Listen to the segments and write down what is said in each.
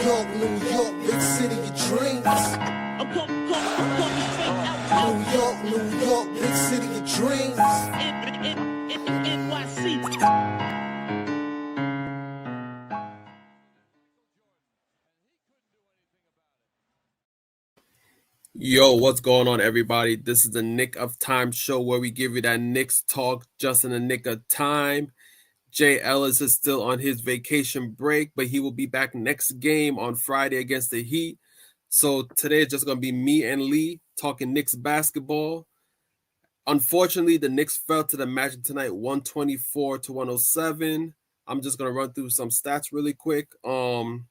New York, big city of dreams. New York, big city of dreams. Yo, what's going on, everybody? This is the Knick Of Time Show, where we give you that Knicks talk just in the nick of time. Jay Ellis is still on his vacation break, but he will be back next game on Friday against the Heat. So today it's just going to be me and Lee talking Knicks basketball. Unfortunately, the Knicks fell to the Magic tonight, 124-107. I'm just going to run through some stats really quick. Brunson,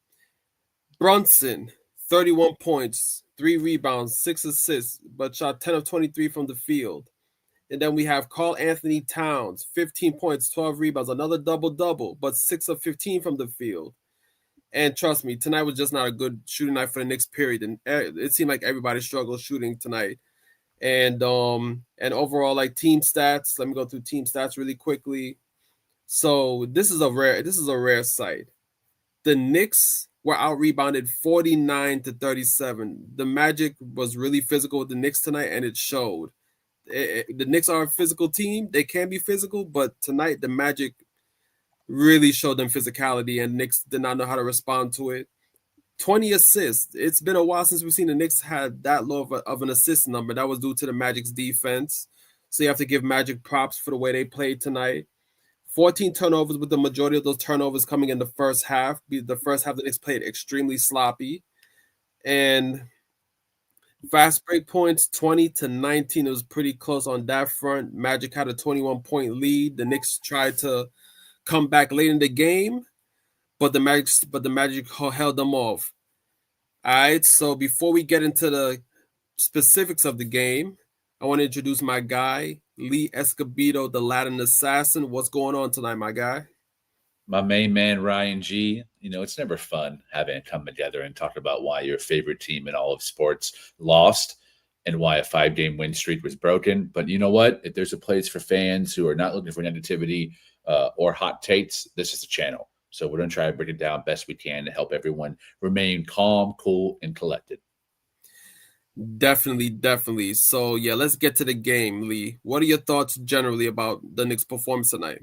31 points, 3 rebounds, 6 assists, but shot 10 of 23 from the field. And then we have Karl Anthony Towns, 15 points, 12 rebounds, another double-double, but 6 of 15 from the field. And trust me, tonight was just not a good shooting night for the Knicks, period. And it seemed like everybody struggled shooting tonight. And overall, like, team stats, let me go through team stats really quickly. So this is a rare sight. The Knicks were out-rebounded 49-37. The Magic was really physical with the Knicks tonight, and it showed. The Knicks are a physical team. They can be physical, but tonight the Magic really showed them physicality, and Knicks did not know how to respond to it. 20 assists. It's been a while since we've seen the Knicks had that low of an assist number. That was due to the Magic's defense. So you have to give Magic props for the way they played tonight. 14 turnovers, with the majority of those turnovers coming in the first half. The first half, the Knicks played extremely sloppy. And fast break points, 20-19. It was pretty close on that front. Magic had a 21-point lead. The Knicks tried to come back late in the game, but the Magic held them off. All right, so before we get into the specifics of the game, I want to introduce my guy, Lee Escobedo, the Latin Assassin. What's going on tonight, my guy? My main man, Ryan G. You know, it's never fun having to come together and talk about why your favorite team in all of sports lost and why a 5-game win streak was broken. But you know what? If there's a place for fans who are not looking for negativity or hot takes, this is the channel. So we're going to try to break it down best we can to help everyone remain calm, cool, and collected. Definitely. So, yeah, let's get to the game, Lee. What are your thoughts generally about the Knicks' performance tonight?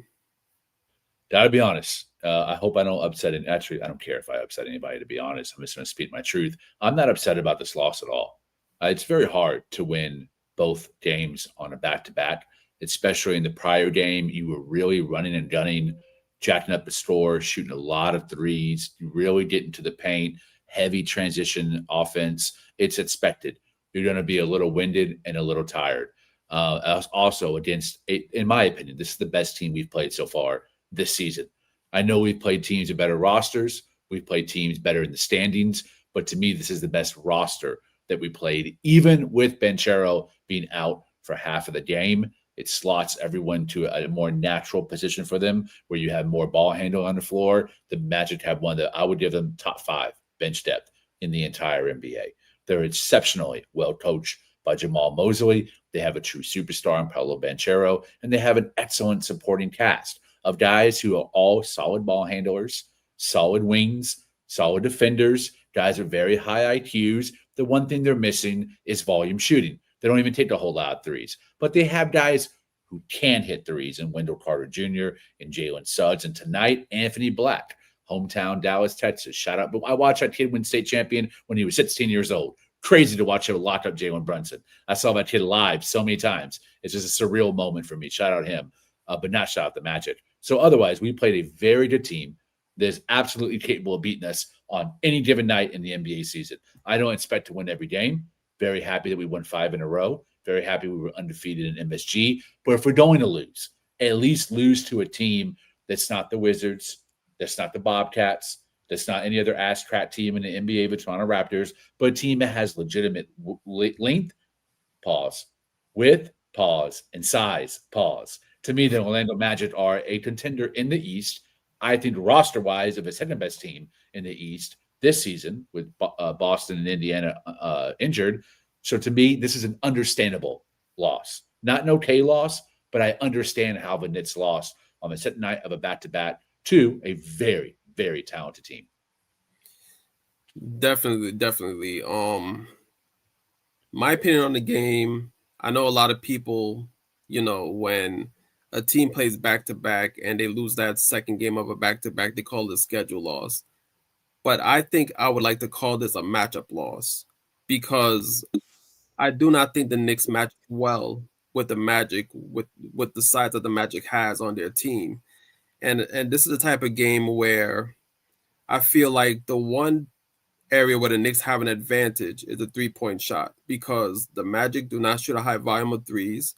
Gotta be honest. I hope I don't upset it. Actually, I don't care if I upset anybody, to be honest. I'm just going to speak my truth. I'm not upset about this loss at all. It's very hard to win both games on a back-to-back, especially in the prior game. You were really running and gunning, jacking up the score, shooting a lot of threes, really getting to the paint, heavy transition offense. It's expected. You're going to be a little winded and a little tired. Also, against, in my opinion, this is the best team we've played so far this season. I know we've played teams with better rosters. We've played teams better in the standings. But to me, this is the best roster that we played, even with Banchero being out for half of the game. It slots everyone to a more natural position for them, where you have more ball handle on the floor. The Magic have one that I would give them top 5 bench depth in the entire NBA. They're exceptionally well coached by Jamal Mosley. They have a true superstar in Paolo Banchero, and they have an excellent supporting cast of guys who are all solid ball handlers, solid wings, solid defenders, guys with very high IQs. The one thing they're missing is volume shooting. They don't even take a whole lot of threes, but they have guys who can hit threes in Wendell Carter Jr. and Jalen Suggs. And tonight, Anthony Black, hometown Dallas, Texas. Shout out. But I watched that kid win state champion when he was 16 years old. Crazy to watch him lock up Jalen Brunson. I saw that kid live so many times. It's just a surreal moment for me. Shout out him, but not shout out the Magic. So otherwise, we played a very good team that is absolutely capable of beating us on any given night in the NBA season. I don't expect to win every game. Very happy that we won 5 in a row. Very happy we were undefeated in MSG. But if we're going to lose, at least lose to a team that's not the Wizards, that's not the Bobcats, that's not any other ass crack team in the NBA, the Toronto Raptors, but a team that has legitimate length, pause, width, pause, and size, pause. To me, the Orlando Magic are a contender in the East. I think roster-wise, of a second-best team in the East this season, with Boston and Indiana injured. So to me, this is an understandable loss. Not an okay loss, but I understand how the Knicks lost on the second night of a back-to-back to a very, very talented team. Definitely. My opinion on the game, I know a lot of people, when a team plays back to back and they lose that second game of a back to back, they call it a schedule loss. But I think I would like to call this a matchup loss because I do not think the Knicks match well with the Magic, with the size that the Magic has on their team. And this is the type of game where I feel like the one area where the Knicks have an advantage is a 3-point shot because the Magic do not shoot a high volume of threes,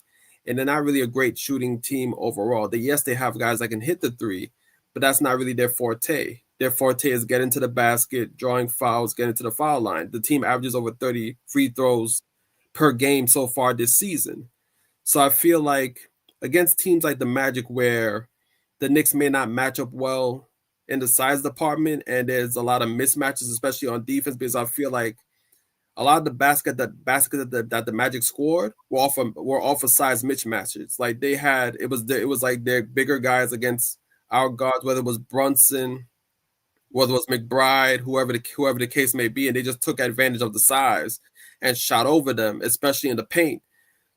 and they're not really a great shooting team overall. Yes, they have guys that can hit the three, but that's not really their forte. Their forte is getting to the basket, drawing fouls, getting to the foul line. The team averages over 30 free throws per game so far this season. So I feel like against teams like the Magic, where the Knicks may not match up well in the size department, and there's a lot of mismatches, especially on defense, because I feel like a lot of the that the Magic scored were off of size mismatches. Like it was like their bigger guys against our guards, whether it was Brunson, whether it was McBride, whoever the case may be, and they just took advantage of the size and shot over them, especially in the paint,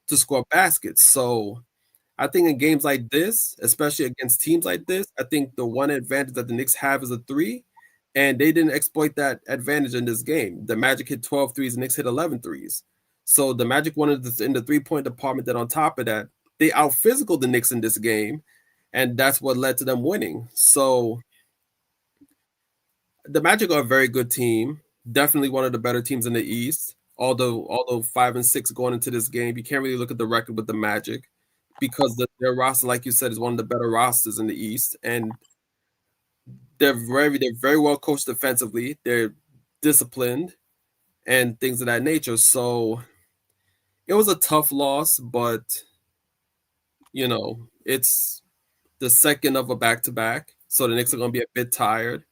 to score baskets. So I think in games like this, especially against teams like this, I think the one advantage that the Knicks have is a three, and they didn't exploit that advantage in this game. The Magic hit 12 threes, the Knicks hit 11 threes. So the Magic wanted this in the three-point department. Then on top of that, they out-physical the Knicks in this game, and that's what led to them winning. So the Magic are a very good team, definitely one of the better teams in the East. Although 5-6 going into this game, you can't really look at the record with the Magic because their roster, like you said, is one of the better rosters in the East, and they're very well coached defensively. They're disciplined and things of that nature. So it was a tough loss, but it's the second of a back to back, so the Knicks are going to be a bit tired.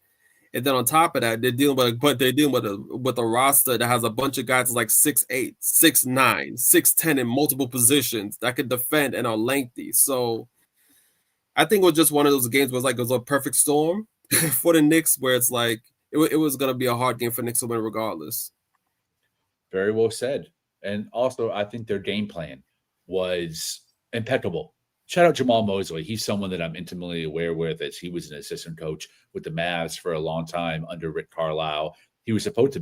And then on top of that, they're dealing with a roster that has a bunch of guys like 6'8", 6'9", 6'10" in multiple positions that can defend and are lengthy. So I think it was just one of those games where it was a perfect storm for the Knicks, where it's like it was going to be a hard game for Knicks to win regardless. Very well said. And also, I think their game plan was impeccable. Shout out Jamal Mosley. He's someone that I'm intimately aware with, as he was an assistant coach with the Mavs for a long time under Rick Carlisle. He was supposed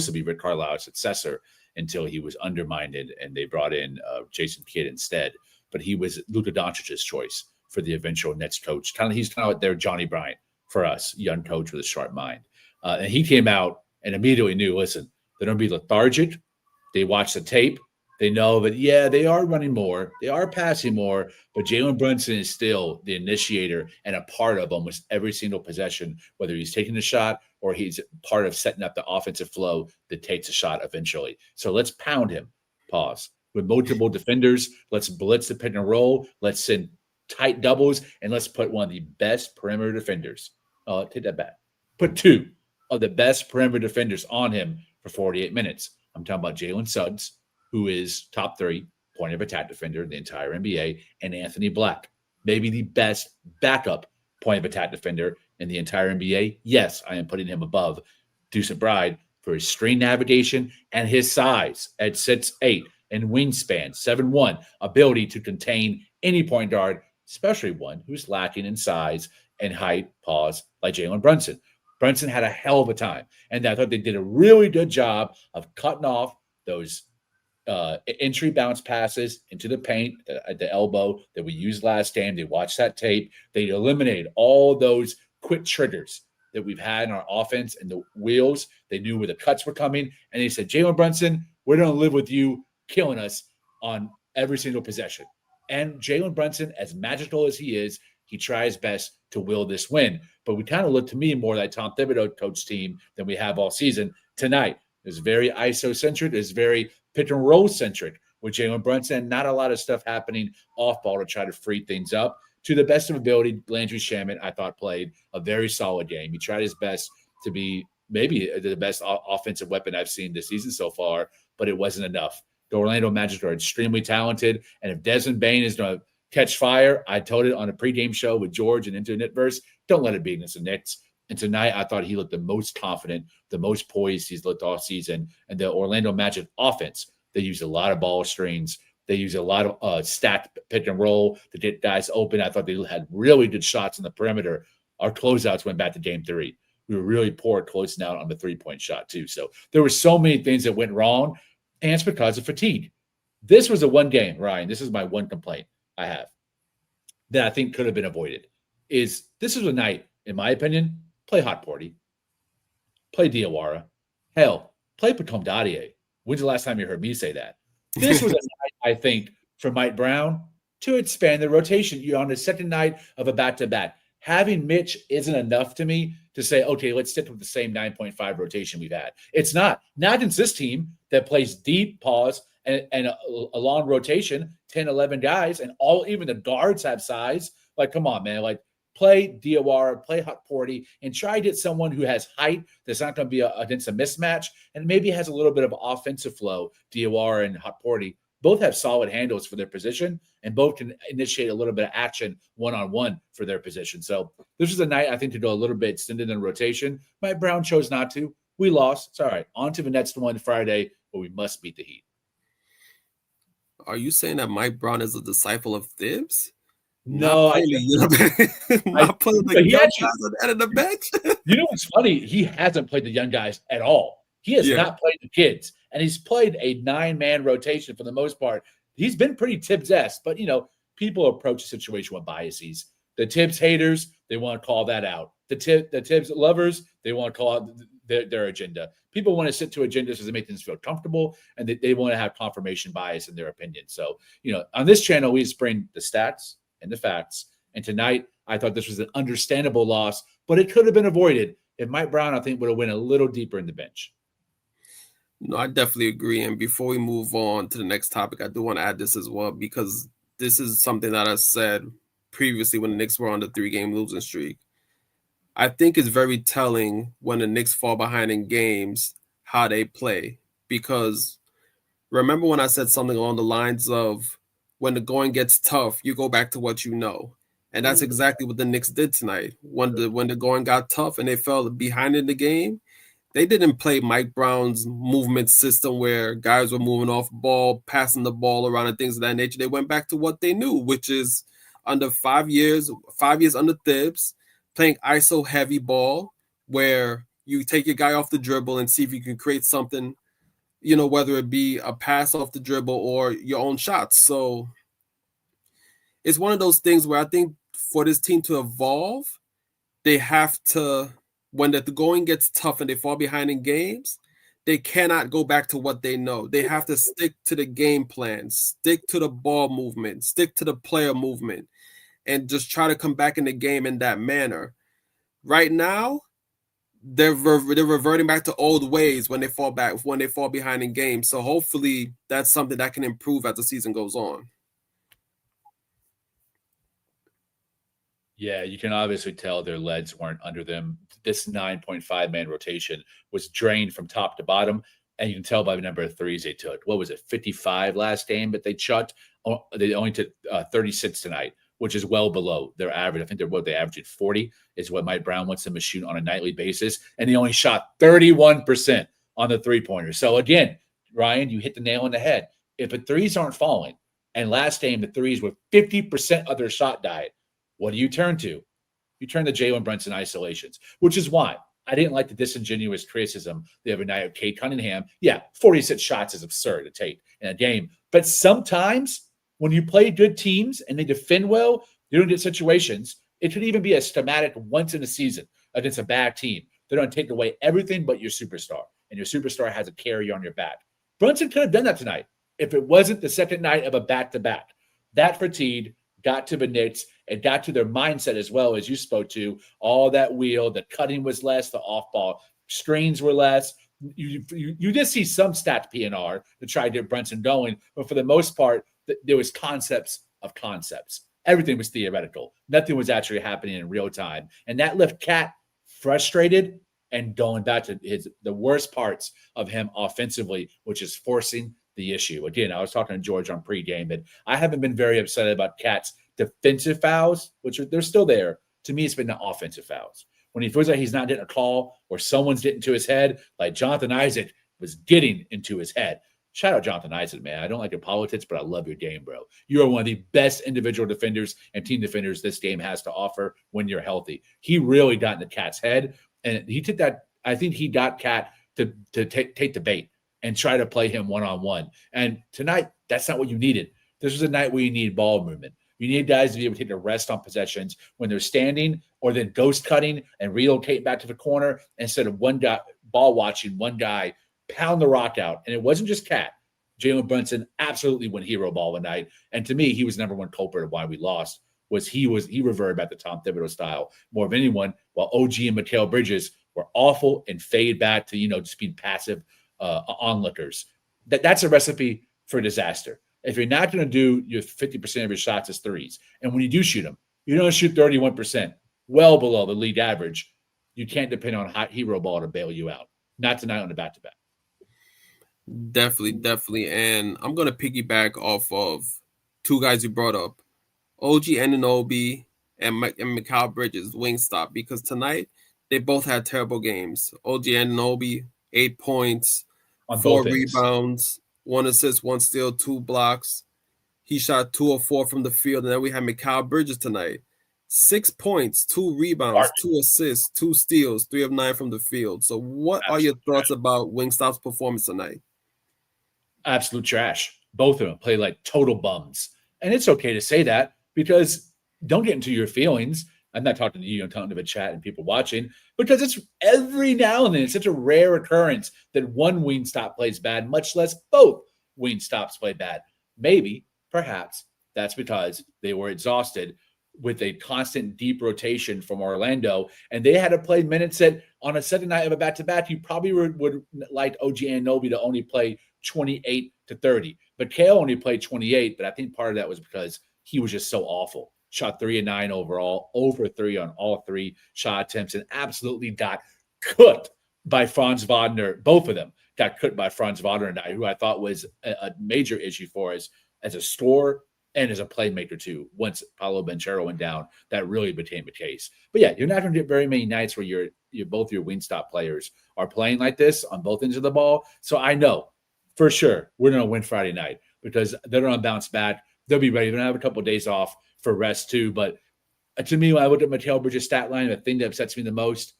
to be Rick Carlisle's successor until he was undermined and they brought in Jason Kidd instead. But he was Luka Doncic's choice for the eventual Nets coach. He's kind of like their Johnny Bryant for us, young coach with a sharp mind. And he came out and immediately knew, listen, they're going to be lethargic. They watch the tape. They know that, yeah, they are running more. They are passing more. But Jalen Brunson is still the initiator and a part of almost every single possession, whether he's taking the shot or he's part of setting up the offensive flow that takes a shot eventually. So let's pound him. Pause. With multiple defenders, let's blitz the pick and roll. Let's send tight doubles, and let's put one of the best perimeter defenders. Take that back. Put two of the best perimeter defenders on him for 48 minutes. I'm talking about Jalen Suggs, who is top 3 point of attack defender in the entire NBA, and Anthony Black, maybe the best backup point of attack defender in the entire NBA. Yes, I am putting him above Deuce McBride for his screen navigation and his size at 6'8" and wingspan 7'1", ability to contain any point guard, especially one who's lacking in size and height, like Jalen Brunson. Brunson had a hell of a time, and I thought they did a really good job of cutting off those entry bounce passes into the paint at the elbow that we used last game. They watched that tape. They eliminated all those quick triggers that we've had in our offense and the wheels. They knew where the cuts were coming, and they said, Jalen Brunson, we're going to live with you killing us on every single possession. And Jalen Brunson, as magical as he is, he tries best to will this win. But we kind of look to me more like Tom Thibodeau coach team than we have all season tonight. It's very ISO-centric. It's very pick and roll centric with Jalen Brunson. Not a lot of stuff happening off ball to try to free things up. To the best of ability, Landry Shamet, I thought, played a very solid game. He tried his best to be maybe the best offensive weapon I've seen this season so far, but it wasn't enough. The Orlando Magic are extremely talented, and if Desmond Bane is going to catch fire, I told it on a pregame show with George and Into Knitverse, don't let it be against the Knicks. And tonight, I thought he looked the most confident, the most poised he's looked all season. And the Orlando Magic offense, they used a lot of ball screens. They used a lot of stacked pick and roll to get guys open. I thought they had really good shots in the perimeter. Our closeouts went back to game 3. We were really poor at closing out on the three-point shot, too. So there were so many things that went wrong, and it's because of fatigue. This was a one game, Ryan. This is my one complaint I have that I think could have been avoided. Is this is a night, in my opinion, play Hot Porty, play Diawara, hell, play Pacome Dadier. When's the last time you heard me say that? This was a night, I think, for Mike Brown to expand the rotation. You're on the second night of a back-to-back. Having Mitch isn't enough to me to say, okay, let's stick with the same 9.5 rotation we've had. It's not. Not against this team that plays deep, pause, and a long rotation, 10, 11 guys, and even the guards have size. Like, come on, man. Like, play Diawara, play Hot Porty, and try to get someone who has height that's not going to be against a mismatch and maybe has a little bit of offensive flow. Diawara and Hot Porty both have solid handles for their position, and both can initiate a little bit of action one-on-one for their position. So this was a night, I think, to go a little bit extended in rotation. Mike Brown chose not to. We lost. It's all right. On to the next one Friday, where we must beat the Heat. Are you saying that Mike Brown is a disciple of Thibs? No, not playing the young guys on the end of the bench. You know what's funny? He hasn't played the young guys at all. He has not played the kids, and he's played a 9-man rotation for the most part. He's been pretty Tibbs-esque, but, people approach the situation with biases. The Tibbs haters, they want to call that out. The Tibbs lovers, they want to call out their agenda. People want to sit to agendas because it makes them feel comfortable, and they want to have confirmation bias in their opinion. So, on this channel, we just bring the stats and the facts. And tonight, I thought this was an understandable loss, but it could have been avoided if Mike Brown, I think, would have went a little deeper in the bench. No, I definitely agree. And before we move on to the next topic, I do want to add this as well, because this is something that I said previously when the Knicks were on the 3-game losing streak. I think it's very telling when the Knicks fall behind in games how they play, because remember when I said something along the lines of, when the going gets tough, you go back to what you know. And that's exactly what the Knicks did tonight. When the going got tough and they fell behind in the game, they didn't play Mike Brown's movement system where guys were moving off ball, passing the ball around and things of that nature. They went back to what they knew, which is under 5 years under Thibs, playing ISO heavy ball, where you take your guy off the dribble and see if you can create something, whether it be a pass off the dribble or your own shots. So it's one of those things where I think for this team to evolve, they have to, when the going gets tough and they fall behind in games, they cannot go back to what they know. They have to stick to the game plan, stick to the ball movement, stick to the player movement, and just try to come back in the game in that manner. Right now, they're reverting back to old ways when they fall behind in games. So hopefully that's something that can improve as the season goes on. Yeah, you can obviously tell their legs weren't under them. This 9.5-man rotation was drained from top to bottom, and you can tell by the number of threes they took. What was it, 55 last game that they shot? They only took 36 tonight, which is well below their average. I think they averaged 40 is what Mike Brown wants them to shoot on a nightly basis, and he only shot 31% on the three-pointer. So again, Ryan, you hit the nail on the head. If the threes aren't falling, and last game the threes were 50% of their shot diet, what do you turn to? You turn to Jalen Brunson isolations, which is why I didn't like the disingenuous criticism the other night of Cade Cunningham. Yeah, 46 shots is absurd to take in a game. But sometimes when you play good teams and they defend well, you don't get situations. It could even be a schematic once in a season against a bad team. They're going to take away everything but your superstar, and your superstar has a carry on your back. Brunson could have done that tonight if it wasn't the second night of a back-to-back. That fatigue got to the Knicks. It got to their mindset as well, as you spoke to. All that wheel, the cutting was less, the off-ball screens were less. You just see some stats PNR to try to get Brunson going, but for the most part, there was concepts of concepts. Everything was theoretical. Nothing was actually happening in real time. And that left Cat frustrated and going back to the worst parts of him offensively, which is forcing the issue. Again, I was talking to George on pregame that I haven't been very upset about Cat's defensive fouls, which they're still there. To me, it's been the offensive fouls when he feels like he's not getting a call or someone's getting to his head, like Jonathan Isaac was getting into his head. Shout out Jonathan Isaac, man. I don't like your politics, but I love your game, bro. You are one of the best individual defenders and team defenders this game has to offer when you're healthy. He really got in the cat's head, and he took that. I think he got Cat to take the bait and try to play him one-on-one. And tonight, that's not what you needed. This was a night where you need ball movement. You need guys to be able to take a rest on possessions when they're standing or then ghost cutting and relocate back to the corner instead of one guy ball watching, one guy pound the rock out. And it wasn't just Cat. Jalen Brunson absolutely went hero ball tonight. And to me, he was number one culprit of why we lost. He reverted back to Tom Thibodeau style more of anyone, while OG and Mikal Bridges were awful and fade back to, just being passive onlookers. That's a recipe for disaster. If you're not going to do your 50% of your shots as threes, and when you do shoot them, you don't shoot 31%, well below the league average, you can't depend on hot hero ball to bail you out. Not tonight on the back-to-back. Definitely. And I'm going to piggyback off of two guys you brought up, OG Anunoby and Mikal Bridges, Wingstop, because tonight they both had terrible games. OG Anunoby, 8 points, on 4 rebounds, 1 assist, 1 steal, 2 blocks. He shot 2 of 4 from the field. And then we had Mikal Bridges tonight, 6 points, 2 rebounds, 2 assists, 2 steals, 3 of 9 from the field. So what are your thoughts about Wingstop's performance tonight? Absolute trash. Both of them play like total bums. And it's okay to say that, because don't get into your feelings. I'm not talking to you, I'm talking to the chat and people watching, because it's every now and then, it's such a rare occurrence that one Wingstop plays bad, much less both Wingstops play bad. Maybe, perhaps, that's because they were exhausted with a constant deep rotation from Orlando, and they had to play minutes that on a second night of a back-to-back, you probably would like OG Anunoby to only play 28 to 30. But Kale only played 28, but I think part of that was because he was just so awful. Shot 3 of 9 overall, over 3 on all 3 shot attempts, and absolutely got cooked by Franz Wagner. Both of them got cooked by Franz Wagner tonight, who I thought was a major issue for us as a scorer and as a playmaker too. Once Paolo Banchero went down, that really became the case. But yeah, you're not going to get very many nights where you're both your Wingstop players are playing like this on both ends of the ball. So I know for sure we're going to win Friday night, because they're going to bounce back. They'll be ready. They're going to have a couple of days off for rest too. But to me, when I look at Mikal Bridges' stat line, the thing that upsets me the most,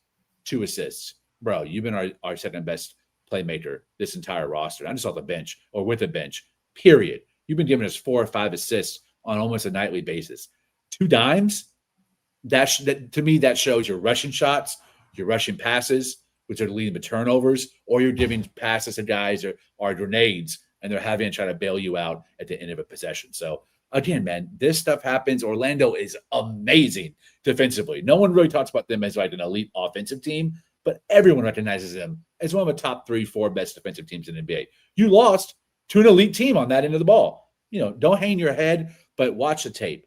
2 assists. Bro, you've been our second best playmaker this entire roster. I'm just off the bench or with the bench, period. You've been giving us 4 or 5 assists on almost a nightly basis. 2 dimes, that to me, that shows you're rushing shots, you're rushing passes, which are leading to turnovers, or you're giving passes to guys or grenades, and they're having to try to bail you out at the end of a possession. So again, man, this stuff happens. Orlando is amazing defensively. No one really talks about them as like an elite offensive team, but everyone recognizes them as one of the top 3-4 best defensive teams in the NBA. You lost to an elite team on that end of the ball. Don't hang your head, but watch the tape.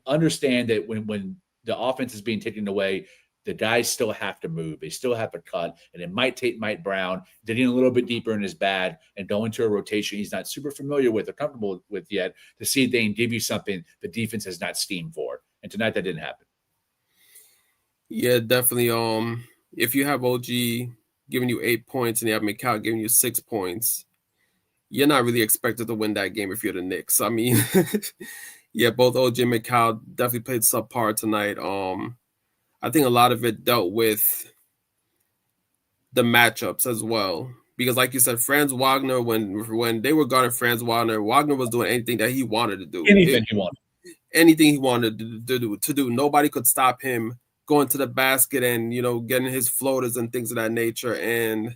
Understand that when the offense is being taken away, the guys still have to move. They still have to cut. And it might take Mike Brown digging a little bit deeper in his bag and going to a rotation he's not super familiar with or comfortable with yet to see if they can give you something the defense has not schemed for. And tonight that didn't happen. Yeah, definitely. If you have OG giving you 8 points and you have Mikal giving you 6 points, you're not really expected to win that game if you're the Knicks. I mean, yeah, both OG and Mikal definitely played subpar tonight. I think a lot of it dealt with the matchups as well. Because like you said, Franz Wagner, when they were guarding Franz Wagner was doing anything that he wanted to do. Anything he wanted to do. Nobody could stop him going to the basket and, getting his floaters and things of that nature. And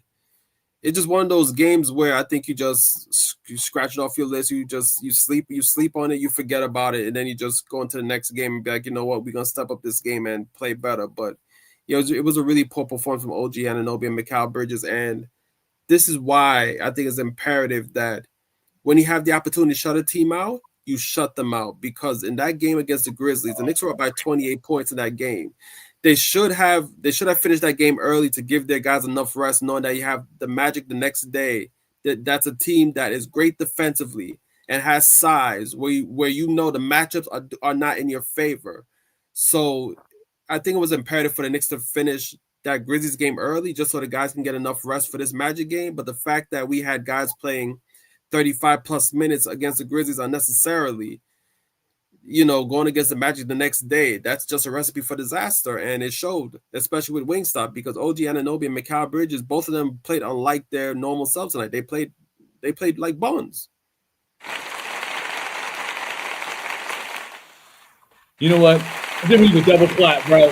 it's just one of those games where I think you scratch it off your list. You sleep on it, you forget about it, and then you just go into the next game and be like, you know what, we're gonna step up this game and play better. But it was a really poor performance from OG Anunoby and Mikal Bridges, and this is why I think it's imperative that when you have the opportunity to shut a team out, you shut them out. Because in that game against the Grizzlies, the Knicks were up by 28 points in that game. They should have finished that game early to give their guys enough rest, knowing that you have the Magic the next day. That's a team that is great defensively and has size where the matchups are not in your favor. So I think it was imperative for the Knicks to finish that Grizzlies game early, just so the guys can get enough rest for this Magic game. But the fact that we had guys playing 35 plus minutes against the Grizzlies unnecessarily, going against the Magic the next day, that's just a recipe for disaster. And it showed, especially with Wingstop, because OG Anunoby and Mikal Bridges, both of them played unlike their normal selves tonight. They played like bums. You know what? I think we need a double clap, bro.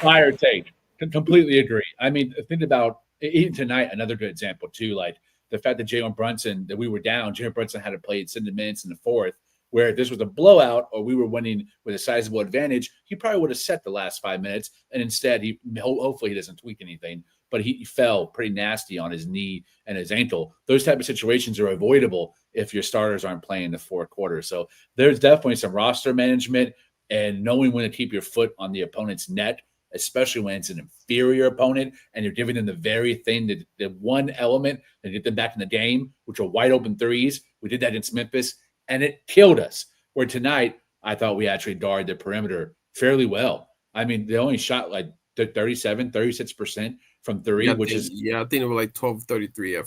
Fire take. Completely agree. I mean, think about even tonight, another good example too. Like the fact that Jalen Brunson, that we were down, Jalen Brunson had to play 7 minutes in the fourth, where if this was a blowout or we were winning with a sizable advantage, he probably would have set the last 5 minutes. And instead, hopefully he doesn't tweak anything, but he fell pretty nasty on his knee and his ankle. Those type of situations are avoidable if your starters aren't playing the fourth quarter. So there's definitely some roster management and knowing when to keep your foot on the opponent's neck, especially when it's an inferior opponent and you're giving them the very thing, that the one element that get them back in the game, which are wide open threes. We did that against Memphis, and it killed us. Where tonight, I thought we actually guarded the perimeter fairly well. I mean, they only shot like 36% from three, Yeah, which is I think it was like 12-33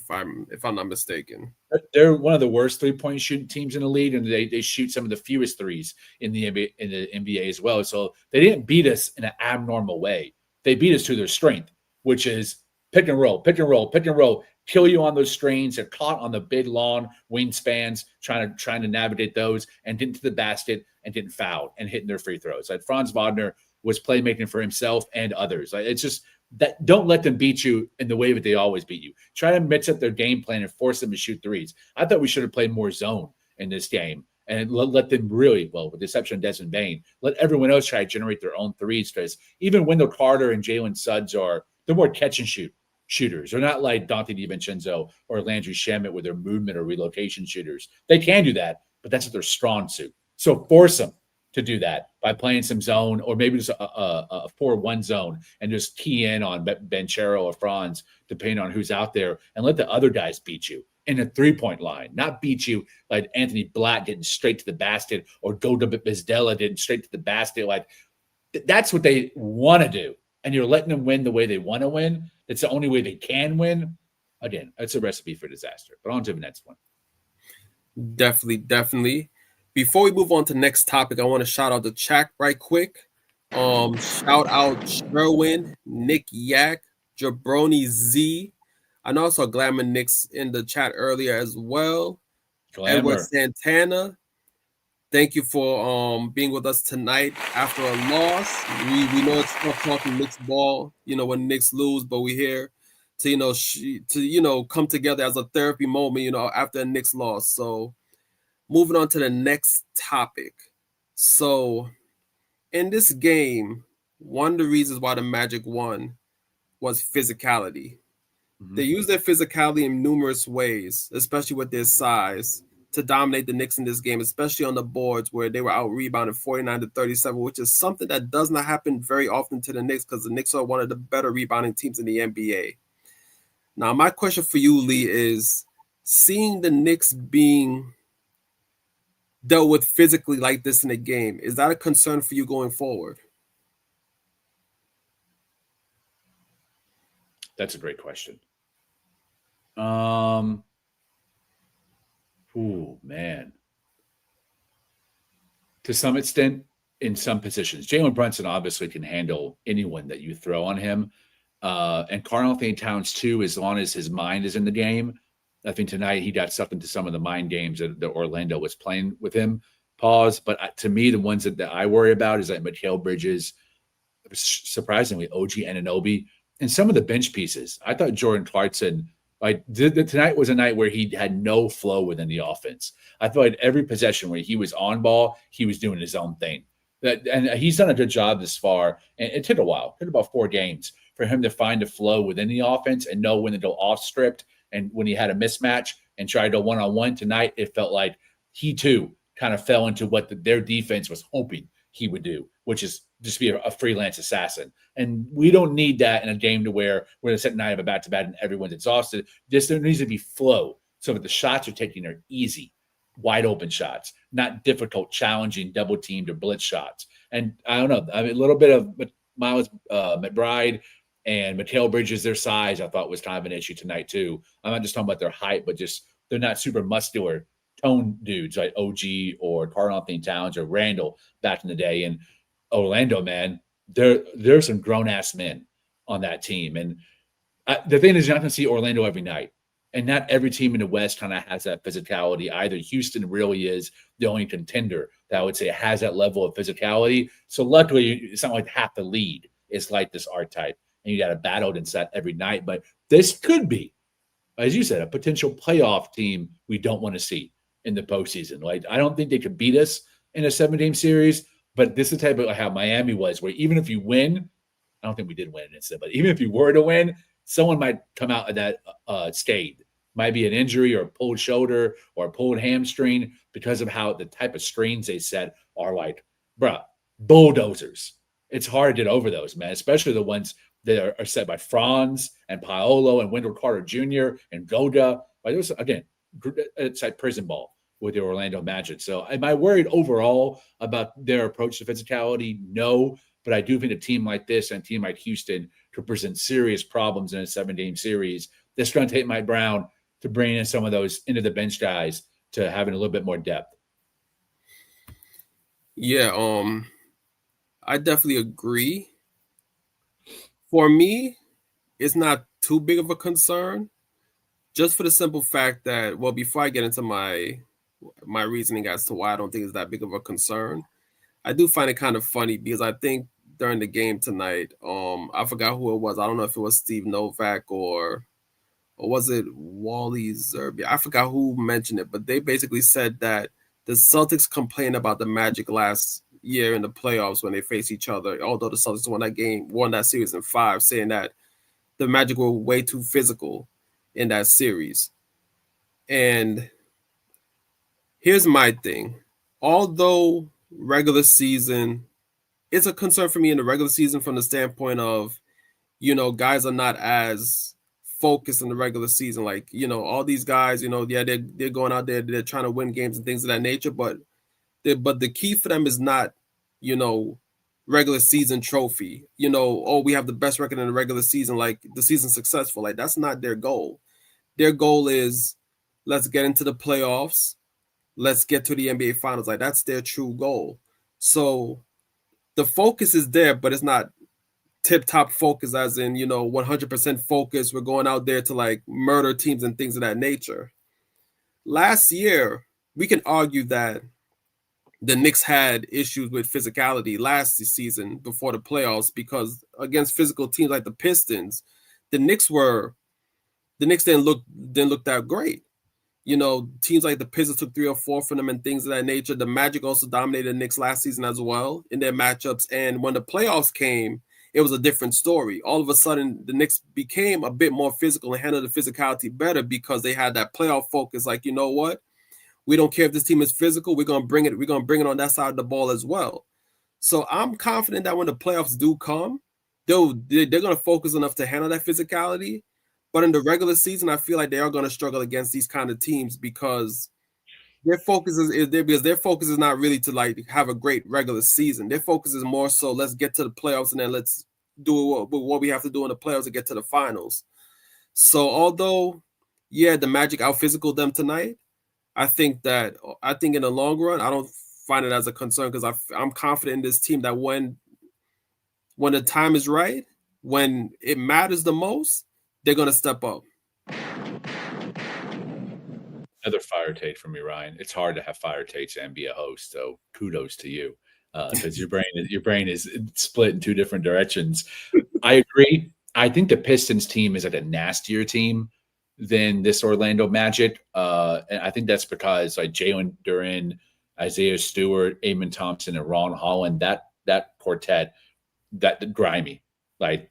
if I'm not mistaken. they're one of the worst 3-point shooting teams in the league, and they shoot some of the fewest threes in the NBA as well. So they didn't beat us in an abnormal way. They beat us to their strength, which is pick and roll, kill you on those screens. They're caught on the big long wingspans, trying to navigate those, and get into the basket and getting fouled and hitting their free throws. Like Franz Wagner was playmaking for himself and others. Like, it's just that don't let them beat you in the way that they always beat you. Try to mix up their game plan and force them to shoot threes. I thought we should have played more zone in this game and let them really, well, with the exception of Desmond Bain, let everyone else try to generate their own threes, because even Wendell Carter and Jalen Suggs they're more catch and shoot shooters. They're not like Dante DiVincenzo or Landry Shamet with their movement or relocation shooters. They can do that, but that's what their strong suit. So force them to do that by playing some zone, or maybe just a 4-1 zone, and just key in on Banchero or Franz, depending on who's out there, and let the other guys beat you in a 3-point line, not beat you like Anthony Black getting straight to the basket or Goga Bizdella getting straight to the basket. Like that's what they want to do. And you're letting them win the way they want to win. It's the only way they can win. Again, that's a recipe for disaster. But on to the next one. Definitely. Before we move on to the next topic, I want to shout out the chat right quick. Shout out Sherwin, Nick Yak, Jabroni Z. I know I saw Glamour Knicks in the chat earlier as well. Glamour. Edward Santana. Thank you for being with us tonight after a loss. We know it's tough talking Knicks ball, when Knicks lose, but we're here to come together as a therapy moment, after a Knicks loss. So moving on to the next topic. So in this game, one of the reasons why the Magic won was physicality. Mm-hmm. They used their physicality in numerous ways, especially with their size, to dominate the Knicks in this game, especially on the boards where they were out rebounded 49-37, which is something that does not happen very often to the Knicks, because the Knicks are one of the better rebounding teams in the NBA. Now, my question for you, Lee, is seeing the Knicks being dealt with physically like this in a game, is that a concern for you going forward? That's a great question. Oh, man. To some extent, in some positions. Jalen Brunson obviously can handle anyone that you throw on him. And Karl-Anthony Towns, too, as long as his mind is in the game. I think tonight he got sucked into some of the mind games that Orlando was playing with him. But to me, the ones that I worry about is like Mikal Bridges, surprisingly, OG Anunoby, and some of the bench pieces. I thought Jordan Clarkson, tonight was a night where he had no flow within the offense. I thought every possession where he was on ball, he was doing his own thing. And he's done a good job this far. And it took a while. It took about 4 games for him to find a flow within the offense and know when to go off stripped. And when he had a mismatch and tried to go one-on-one tonight, it felt like he too kind of fell into what their defense was hoping he would do, which is just be a freelance assassin. And we don't need that in a game to where we're the second night of a back-to-back and everyone's exhausted. There needs to be flow so that the shots are taking are easy, wide open shots, not difficult, challenging, double-teamed or blitz shots. And I don't know, I mean, a little bit of Miles McBride and Mikal Bridges, their size, I thought was kind of an issue tonight too. I'm not just talking about their height, but just they're not super muscular tone dudes like OG or Karl-Anthony Towns or Randall back in the day. And Orlando, man, there's some grown ass men on that team. And the thing is, you're not going to see Orlando every night. And not every team in the West kind of has that physicality either. Houston really is the only contender that I would say has that level of physicality. So luckily, it's not like half the lead is like this archetype. And you got to battle against that every night. But this could be, as you said, a potential playoff team we don't want to see in the postseason. Like, I don't think they could beat us in a 7-game series, but this is the type of how Miami was, where even if you win, I don't think we did win it instead, but even if you were to win, someone might come out of that scathed. Might be an injury or a pulled shoulder or a pulled hamstring because of how the type of screens they set are like, bruh, bulldozers. It's hard to get over those, man, especially the ones that are set by Franz and Paolo and Wendell Carter Jr. and Goga. Like, there's, again, it's like prison ball with the Orlando Magic. So am I worried overall about their approach to physicality? No, but I do think a team like this and a team like Houston could present serious problems in a 7-game series. That's going to take Mike Brown to bring in some of those into the bench guys to having a little bit more depth. Yeah, I definitely agree. For me, it's not too big of a concern, just for the simple fact that, well, before I get into my reasoning as to why I don't think it's that big of a concern, I do find it kind of funny because I think during the game tonight, I forgot who it was. I don't know if it was Steve Novak or was it Wally Zerby? I forgot who mentioned it, but they basically said that the Celtics complained about the Magic last year in the playoffs when they faced each other, although the Celtics won that series in 5, saying that the Magic were way too physical in that series. And here's my thing. Although regular season is a concern for me in the regular season from the standpoint of, guys are not as focused in the regular season. Like, all these guys, yeah, they're going out there, they're trying to win games and things of that nature, but the key for them is not, regular season trophy, we have the best record in the regular season, like the season's successful. Like, that's not their goal. Their goal is, let's get into the playoffs. Let's get to the NBA finals. Like, that's their true goal. So the focus is there, but it's not tip-top focus as in, 100% focus. We're going out there to like murder teams and things of that nature. Last year, we can argue that the Knicks had issues with physicality last season before the playoffs because against physical teams like the Pistons, the Knicks didn't look that great. Teams like the Pistons took 3 or 4 from them and things of that nature. The Magic also dominated the Knicks last season as well in their matchups. And when the playoffs came, it was a different story. All of a sudden, the Knicks became a bit more physical and handled the physicality better because they had that playoff focus. Like, you know what? We don't care if this team is physical. We're gonna bring it. We're gonna bring it on that side of the ball as well. So I'm confident that when the playoffs do come, they're gonna focus enough to handle that physicality. But in the regular season, I feel like they are going to struggle against these kind of teams because their focus is not really to like have a great regular season. Their focus is more so let's get to the playoffs and then let's do what we have to do in the playoffs to get to the finals. So although, yeah, the Magic out physical them tonight, I think in the long run, I don't find it as a concern because I'm confident in this team that when the time is right, when it matters the most, they're going to step up. Another fire take from me, Ryan. It's hard to have fire takes and be a host, so kudos to you because your brain is split in 2 different directions. I agree. I think the Pistons team is like a nastier team than this Orlando Magic, and I think that's because like Jalen Duren, Isaiah Stewart, Amen Thompson, and Ron Holland, that quartet, that grimy, like.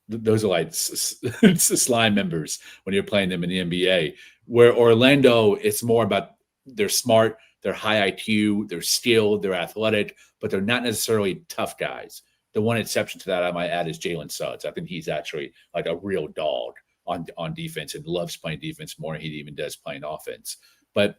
Those are like slime members when you're playing them in the NBA. Where Orlando, it's more about they're smart, they're high IQ, they're skilled, they're athletic, but they're not necessarily tough guys. The one exception to that I might add is Jalen Suggs. I think he's actually like a real dog on defense and loves playing defense more than he even does playing offense. But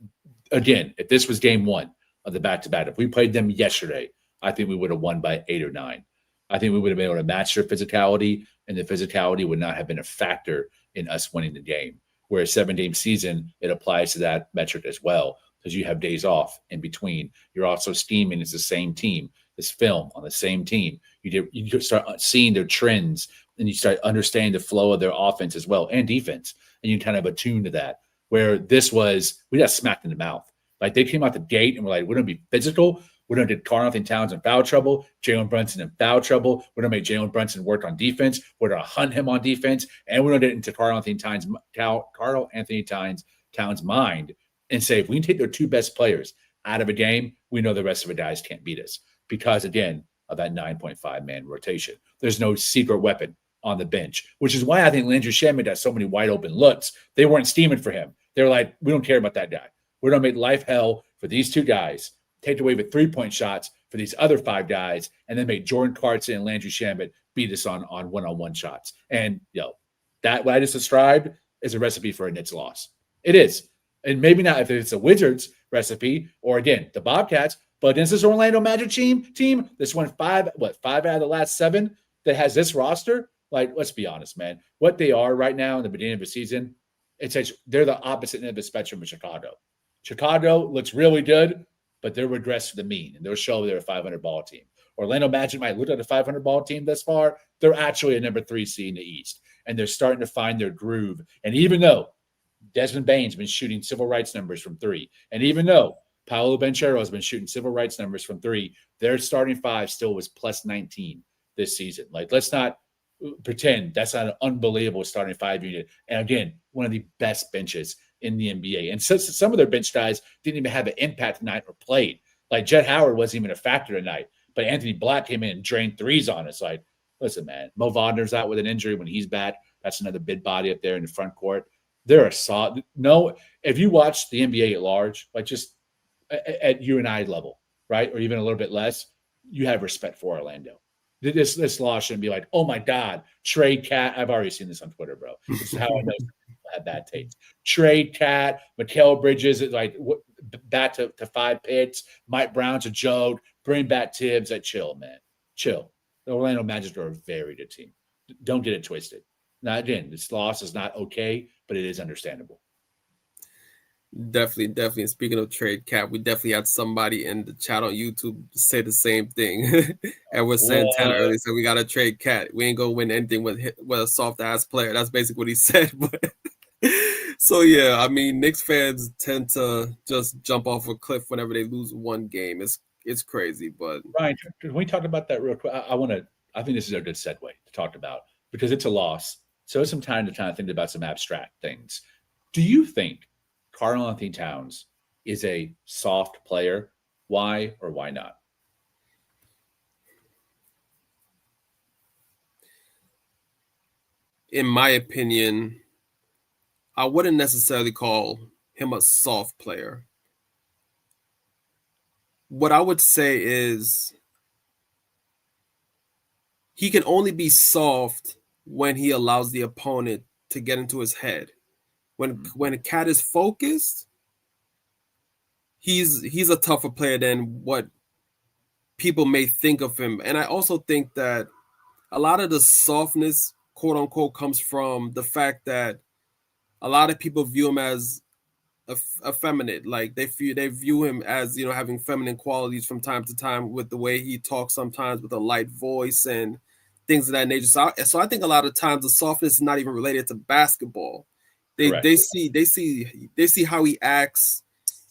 again, if this was game 1 of the back-to-back, if we played them yesterday, I think we would have won by 8 or 9. I think we would have been able to match their physicality, and the physicality would not have been a factor in us winning the game. Whereas 7-game season, it applies to that metric as well, because you have days off in between. You're also scheming as the same team, this film on the same team. You start seeing their trends, and you start understanding the flow of their offense as well and defense, and you kind of attune to that. Where this was, we got smacked in the mouth. Like they came out the gate and were like, we're going to be physical. We're going to get Karl-Anthony Towns in foul trouble, Jalen Brunson in foul trouble. We're going to make Jalen Brunson work on defense. We're going to hunt him on defense. And we're going to get into Karl-Anthony Towns' mind and say, if we can take their two best players out of a game, we know the rest of the guys can't beat us. Because, again, of that 9.5-man rotation. There's no secret weapon on the bench, which is why I think Landry Shamet has so many wide open looks. They weren't steaming for him. They're like, we don't care about that guy. We're going to make life hell for these two guys, take away with 3-point shots for these other 5 guys, and then make Jordan Clarkson and Landry Shamet beat us on one-on-one shots. And, that what I just described is a recipe for a Knicks loss. It is. And maybe not if it's a Wizards recipe or, again, the Bobcats, but against this Orlando Magic team that's won 5 out of the last 7 that has this roster, like, let's be honest, man. What they are right now in the beginning of the season, they're the opposite end of the spectrum of Chicago. Chicago looks really good, but they're regressed to the mean, and they'll show they're a 500-ball team. Orlando Magic might look at a 500-ball team thus far. They're actually a number 3 seed in the East, and they're starting to find their groove. And even though Desmond Bane's been shooting civil rights numbers from 3, and even though Paolo Banchero has been shooting civil rights numbers from 3, their starting 5 still was plus 19 this season. Like, let's not pretend that's not an unbelievable starting 5 unit. And again, one of the best benches in the NBA. And so some of their bench guys didn't even have an impact tonight or played. Like Jet Howard wasn't even a factor tonight, but Anthony Black came in and drained threes on us. Like, listen, man, Mo Wagner's out with an injury. When he's back, that's another big body up there in the front court. They're a solid. No, if you watch the NBA at large, like just at you and I level, right, or even a little bit less, you have respect for Orlando. This loss shouldn't be like, oh my God, trade Cat. I've already seen this on Twitter, bro. This is how I know people have bad taste. Trade Cat, Mikal Bridges is like back to 5 picks. Mike Brown's a joke. Bring back Tibbs. Like, chill, man. Chill. The Orlando Magic are a very good team. Don't get it twisted. Now, again, this loss is not okay, but it is understandable. Definitely. And speaking of trade cap, we definitely had somebody in the chat on YouTube say the same thing. Edward Santana earlier said we got to trade Cat. We ain't gonna win anything with a soft ass player. That's basically what he said. But so yeah, I mean, Knicks fans tend to just jump off a cliff whenever they lose one game. It's crazy. But Ryan, can we talk about that real quick? I think this is a good segue to talk about because it's a loss. So it's some time to kind of think about some abstract things. Do you think Karl-Anthony Towns is a soft player? Why or why not? In my opinion, I wouldn't necessarily call him a soft player. What I would say is he can only be soft when he allows the opponent to get into his head. When a Cat is focused, he's a tougher player than what people may think of him. And I also think that a lot of the softness, quote unquote, comes from the fact that a lot of people view him as effeminate. Like they view him as, having feminine qualities from time to time with the way he talks sometimes with a light voice and things of that nature. So I think a lot of times the softness is not even related to basketball. They see how he acts,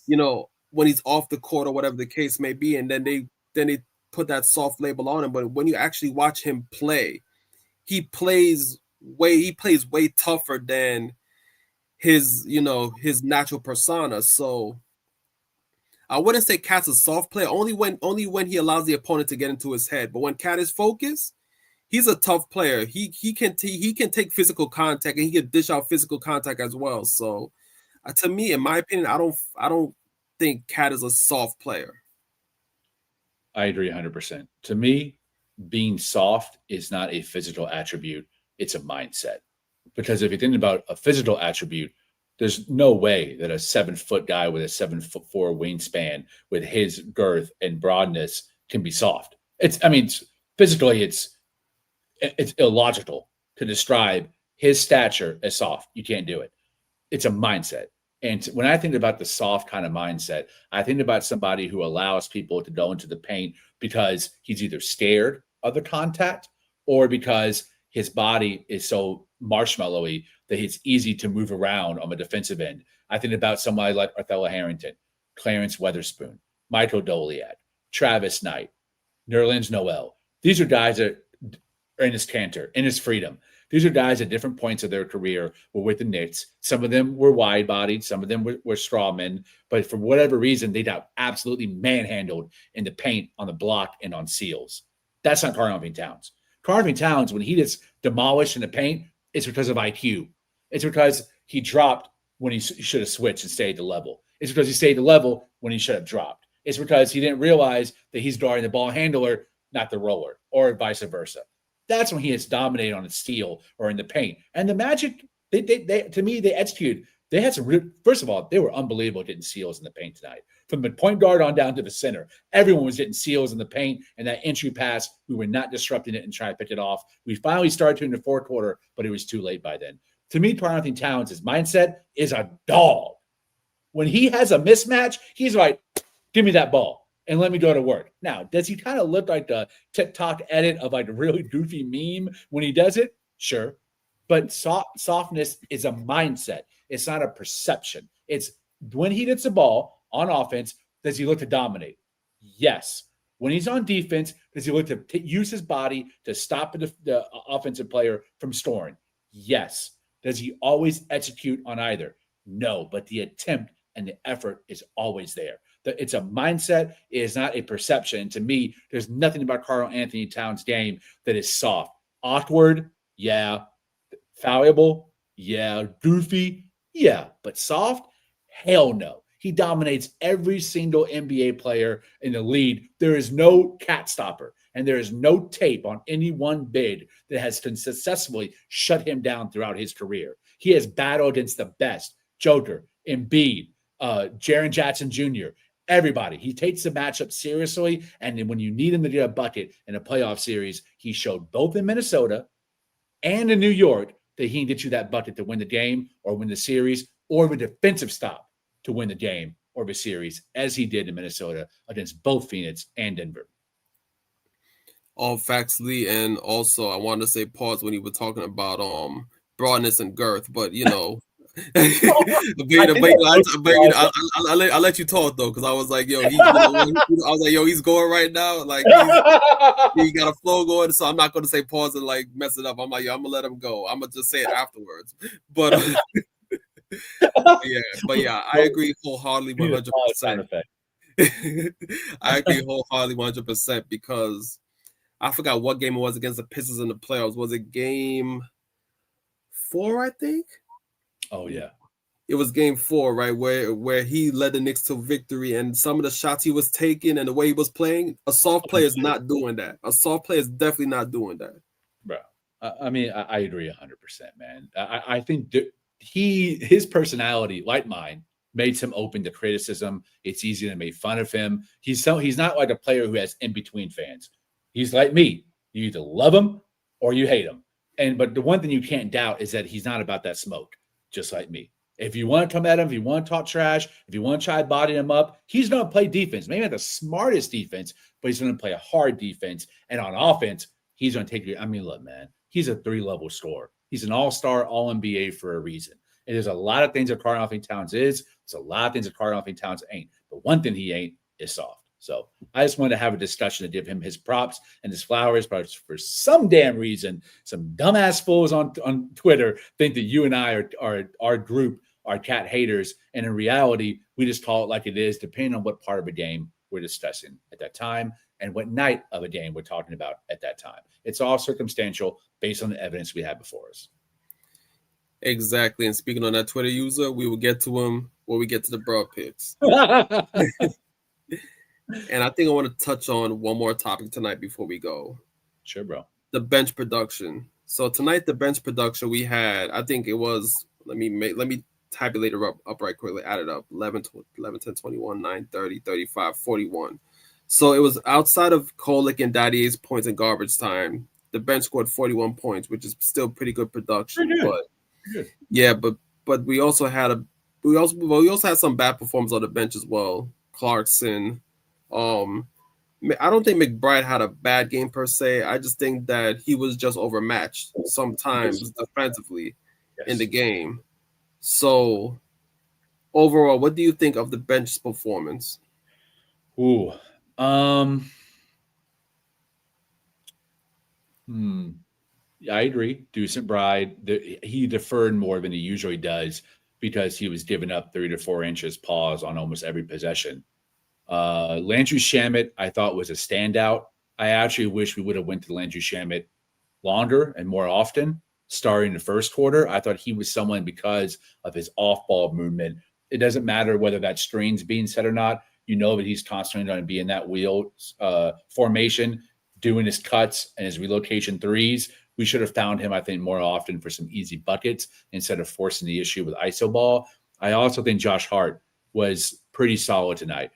when he's off the court or whatever the case may be, and then they put that soft label on him. But when you actually watch him play, he plays way tougher than his natural persona. So I wouldn't say Cat's a soft player only when he allows the opponent to get into his head. But when Cat is focused, he's a tough player. He can take physical contact and he can dish out physical contact as well. So to me, in my opinion, I don't think Cat is a soft player. I agree 100%. To me, being soft is not a physical attribute. It's a mindset. Because if you think about a physical attribute, there's no way that a 7-foot guy with a 7'4" wingspan with his girth and broadness can be soft. Physically, it's illogical to describe his stature as soft. You can't do it. It's a mindset. And when I think about the soft kind of mindset, I think about somebody who allows people to go into the paint because he's either scared of the contact or because his body is so marshmallowy that it's easy to move around on the defensive end. I think about somebody like Othello Harrington, Clarence Weatherspoon, Michael Doliak, Travis Knight, Nerlens Noel. These are guys that Ernest Cantor, Ennis Freedom. These are guys at different points of their career were with the Knicks. Some of them were wide-bodied. Some of them were straw men. But for whatever reason, they got absolutely manhandled in the paint, on the block, and on seals. That's not Karl-Anthony Towns. Karl-Anthony Towns, when he gets demolished in the paint, it's because of IQ. It's because he dropped when he should have switched and stayed the level. It's because he stayed the level when he should have dropped. It's because he didn't realize that he's guarding the ball handler, not the roller, or vice versa. That's when he is dominated on the steal or in the paint. And the Magic, they to me, they executed. They had some first of all, they were unbelievable getting seals in the paint tonight. From the point guard on down to the center, everyone was getting seals in the paint. And that entry pass, we were not disrupting it and trying to pick it off. We finally started to in the fourth quarter, but it was too late by then. To me, Karl-Anthony Towns, his mindset is a dog. When he has a mismatch, he's like, give me that ball and let me go to work. Now, does he kind of look like the TikTok edit of like a really goofy meme when he does it? Sure. But softness is a mindset. It's not a perception. It's when he gets the ball on offense, does he look to dominate? Yes. When he's on defense, does he look to use his body to stop the offensive player from scoring? Yes. Does he always execute on either? No, but the attempt and the effort is always there. It's a mindset. It is not a perception. To me, there's nothing about Karl-Anthony Towns' game that is soft. Awkward, yeah. Fallible, yeah. Goofy, yeah. But soft, hell no. He dominates every single NBA player in the league. There is no cat stopper, and there is no tape on any one bid that has successfully shut him down throughout his career. He has battled against the best. Joker, Embiid, Jaren Jackson Jr., everybody. He takes the matchup seriously, and then when you need him to get a bucket in a playoff series, he showed both in Minnesota and in New York that he can get you that bucket to win the game or win the series or a defensive stop to win the game or the series, as he did in Minnesota against both Phoenix and Denver. All facts, Lee, and also I wanted to say pause when he was talking about broadness and girth, but you know. I'll let you talk though, because I was like, yo, he's going right now, like he got a flow going, so I'm not going to say pause and like mess it up. I'm like, yo, I'm gonna let him go. I'm gonna just say it afterwards. But yeah, I agree wholeheartedly, 100%. I agree wholeheartedly, 100%, because I forgot what game it was against the Pistons in the playoffs. Was it game 4? I think. Oh yeah, it was game 4, right, where he led the Knicks to victory, and some of the shots he was taking and the way he was playing, a soft player is not doing that. A soft player is definitely not doing that, bro. I mean, I agree 100%, man. I think his personality, like mine, made him open to criticism. It's easy to make fun of him. He's not like a player who has in between fans. He's like me. You either love him or you hate him. But the one thing you can't doubt is that he's not about that smoke. Just like me. If you want to come at him, if you want to talk trash, if you want to try bodying him up, he's going to play defense. Maybe not the smartest defense, but he's going to play a hard defense. And on offense, he's going to take you. I mean, look, man, he's a 3-level scorer. He's an all-star, all-NBA for a reason. And there's a lot of things that Karl-Anthony Towns is. There's a lot of things that Karl-Anthony Towns ain't. But one thing he ain't is soft. So I just wanted to have a discussion to give him his props and his flowers. But for some damn reason, some dumbass fools on Twitter think that you and I are our group are cat haters. And in reality, we just call it like it is, depending on what part of a game we're discussing at that time and what night of a game we're talking about at that time. It's all circumstantial based on the evidence we have before us. Exactly. And speaking on that Twitter user, we will get to him when we get to the broad picks. And I think I want to touch on one more topic tonight before we go. Sure, bro. The bench production. So tonight, the bench production we had, I think it was, let me tabulate it up right quickly, add it up, 11, 10, 21, 9, 30, 35, 41. So it was outside of Kolick and Daddy's points in garbage time. The bench scored 41 points, which is still pretty good production. Pretty good. But Pretty good. yeah, but we also had we also had some bad performers on the bench as well. Clarkson, I don't think McBride had a bad game per se. I just think that he was just overmatched sometimes defensively in the game. So overall, what do you think of the bench's performance? Ooh. I agree. Deucent Bride, he deferred more than he usually does because he was giving up 3 to 4 inches pause on almost every possession. Landry Shamet, I thought, was a standout. I actually wish we would have went to Landry Shamet longer and more often, starting the first quarter. I thought he was someone because of his off-ball movement. It doesn't matter whether that screen's being set or not. You know that he's constantly going to be in that wheel formation, doing his cuts and his relocation threes. We should have found him, I think, more often for some easy buckets instead of forcing the issue with ISO ball. I also think Josh Hart was pretty solid tonight.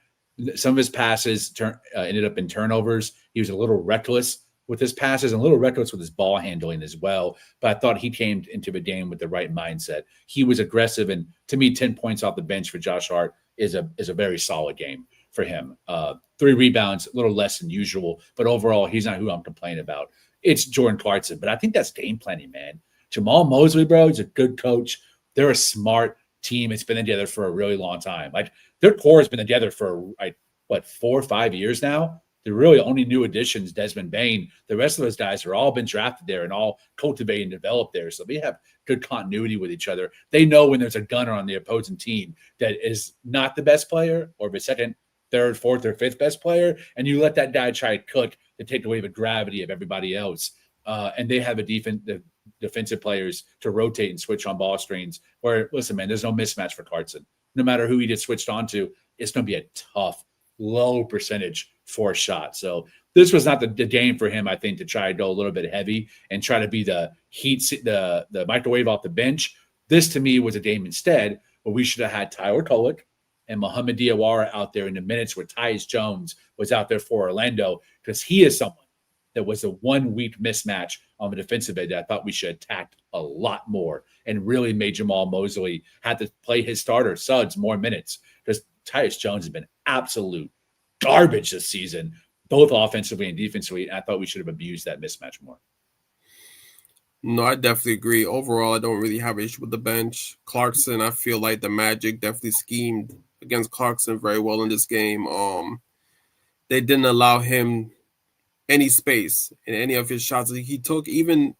Some of his passes ended up in turnovers. He was a little reckless with his passes and a little reckless with his ball handling as well. But I thought he came into the game with the right mindset. He was aggressive, and to me, 10 points off the bench for Josh Hart is a very solid game for him. 3 rebounds, a little less than usual, but overall, he's not who I'm complaining about. It's Jordan Clarkson, but I think that's game planning, man. Jamal Mosley, bro, he's a good coach. They're a smart team. It's been together for a really long time. Like, their core has been together for 4 or 5 years now. The really only new additions, Desmond Bain. The rest of those guys are all been drafted there and all cultivated and developed there. So they have good continuity with each other. They know when there's a gunner on the opposing team that is not the best player or the second, third, fourth, or fifth best player, and you let that guy try to cook to take away the gravity of everybody else. And they have the defensive players to rotate and switch on ball screens where, listen, man, there's no mismatch for Clarkson. No matter who he gets switched onto, it's going to be a tough, low percentage for a shot. So this was not the game for him, I think, to try to go a little bit heavy and try to be the the microwave off the bench. This, to me, was a game instead where we should have had Tyler Kolick and Mohamed Diawara out there in the minutes where Tyus Jones was out there for Orlando, because he is someone that was a 1 week mismatch on the defensive end that I thought we should attack a lot more and really made Jamal Mosley have to play his starter, Suggs, more minutes, because Tyus Jones has been absolute garbage this season, both offensively and defensively. And I thought we should have abused that mismatch more. No, I definitely agree. Overall, I don't really have an issue with the bench. Clarkson, I feel like the Magic definitely schemed against Clarkson very well in this game. They didn't allow him any space in any of his shots he took. Even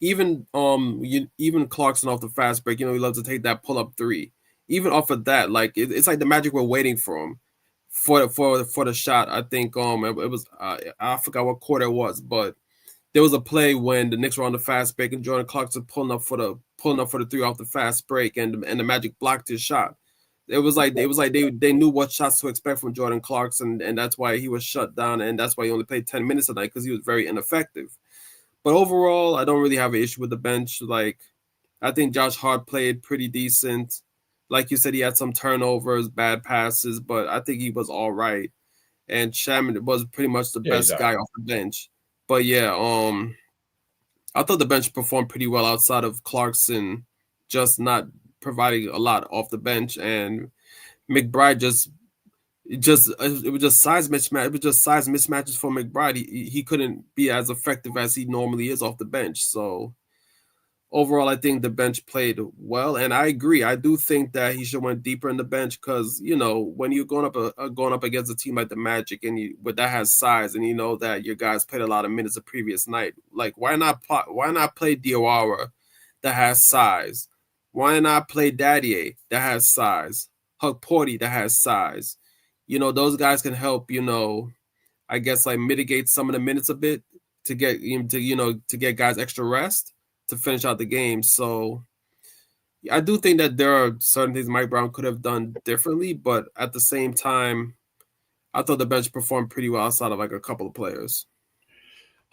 Clarkson off the fast break, he loves to take that pull-up 3. Even off of that, like it's like the Magic were waiting for him for the shot. I think it was I forgot what quarter it was, but there was a play when the Knicks were on the fast break and Jordan Clarkson pulling up for the 3 off the fast break, and the Magic blocked his shot. It was like they knew what shots to expect from Jordan Clarkson, and that's why he was shut down, and that's why he only played 10 minutes a night, because he was very ineffective. But overall, I don't really have an issue with the bench. Like, I think Josh Hart played pretty decent. Like you said, he had some turnovers, bad passes, but I think he was all right. And Shaman was pretty much the best guy off the bench. But yeah, I thought the bench performed pretty well outside of Clarkson just not providing a lot off the bench, and McBride it was just size mismatch. It was just size mismatches for McBride. He couldn't be as effective as he normally is off the bench. So overall, I think the bench played well, and I agree. I do think that he should went deeper in the bench, because when you're going up against a team like the Magic and that has size, and you know that your guys played a lot of minutes the previous night, like why not play Diawara that has size? Why not play Daddy that has size? Huck Porty that has size. Those guys can help. I guess like mitigate some of the minutes a bit to get to get guys extra rest to finish out the game. So I do think that there are certain things Mike Brown could have done differently, but at the same time, I thought the bench performed pretty well outside of like a couple of players.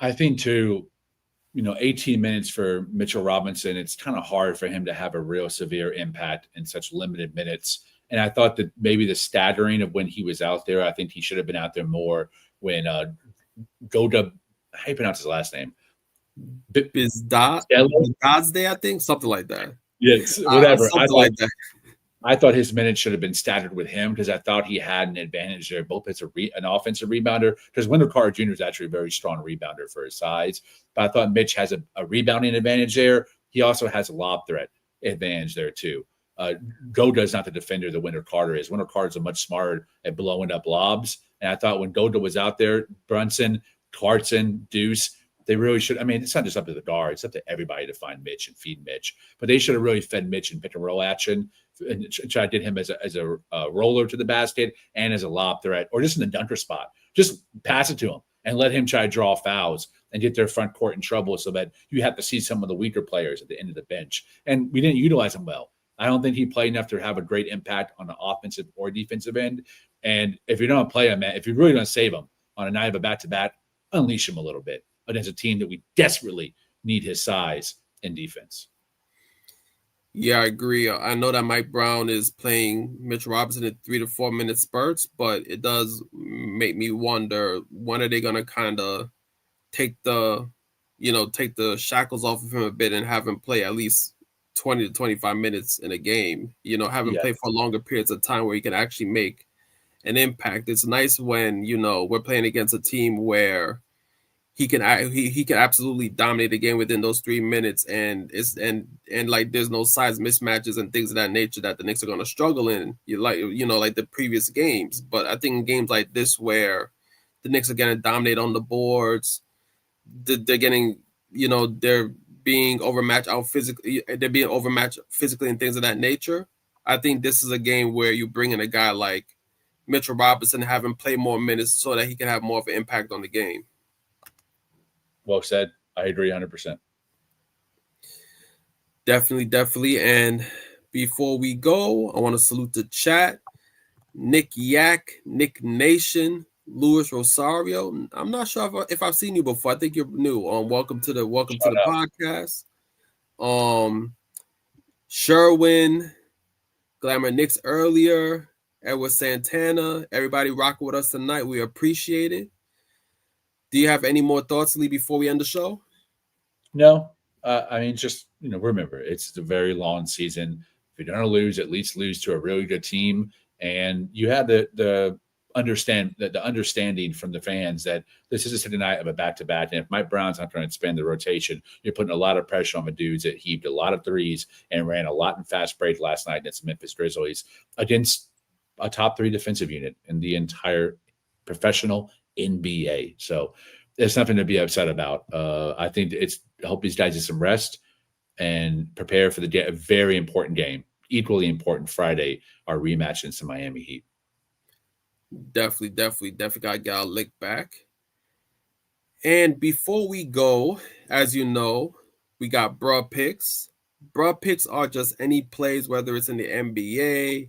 I think too, 18 minutes for Mitchell Robinson, it's kind of hard for him to have a real severe impact in such limited minutes. And I thought that maybe the staggering of when he was out there, I think he should have been out there more when Goda, how do you pronounce his last name? God's Day, I think, something like that. Yes, whatever. I thought his minutes should have been staggered with him because I thought he had an advantage there, both as an offensive rebounder, because Wendell Carter Jr. is actually a very strong rebounder for his size. But I thought Mitch has a rebounding advantage there. He also has a lob threat advantage there too. Goda is not the defender that Wendell Carter is. Wendell Carter is much smarter at blowing up lobs. And I thought when Goda was out there, Brunson, Clarkson, Deuce, they really should. I mean, it's not just up to the guard; it's up to everybody to find Mitch and feed Mitch. But they should have really fed Mitch in pick and roll action and tried to get him as a roller to the basket and as a lob threat, or just in the dunker spot. Just pass it to him and let him try to draw fouls and get their front court in trouble, so that you have to see some of the weaker players at the end of the bench. And we didn't utilize him well. I don't think he played enough to have a great impact on the offensive or defensive end. And if you don't play him, man, if you're really going to save him on a night of a back-to-back, unleash him a little bit against a team that we desperately need his size in defense. Yeah, I agree. I know that Mike Brown is playing Mitch Robinson in 3 to 4 minute spurts, but it does make me wonder, when are they going to kind of take the shackles off of him a bit and have him play at least 20 to 25 minutes in a game, have him play for longer periods of time where he can actually make an impact. It's nice when, we're playing against a team where he can absolutely dominate the game within those 3 minutes, and like there's no size mismatches and things of that nature that the Knicks are going to struggle in, like the previous games. But I think in games like this where the Knicks are going to dominate on the boards, they're getting, they're being overmatched physically and things of that nature. I think this is a game where you bring in a guy like Mitchell Robinson, have him play more minutes so that he can have more of an impact on the game. Well said. I agree 100%. Definitely. And before we go, I want to salute the chat. Nick Yak, Nick Nation, Louis Rosario. I'm not sure if I've seen you before. I think you're new. Welcome to the podcast. Sherwin, Glamour Knicks earlier, Edward Santana. Everybody rocking with us tonight. We appreciate it. Do you have any more thoughts, Lee, before we end the show? No. I mean, just, remember, it's a very long season. If you're going to lose, at least lose to a really good team. And you have the understanding from the fans that this is a Saturday night of a back-to-back. And if Mike Brown's not going to expand the rotation, you're putting a lot of pressure on the dudes that heaved a lot of threes and ran a lot in fast break last night against the Memphis Grizzlies, against a top 3 defensive unit in the entire professional NBA. So there's something to be upset about. I think I hope these guys get some rest and prepare for a very important game, equally important Friday, our rematch against the Miami Heat. Definitely got to lick back. And before we go, as you know, we got bruh picks. Bruh picks are just any plays, whether it's in the NBA,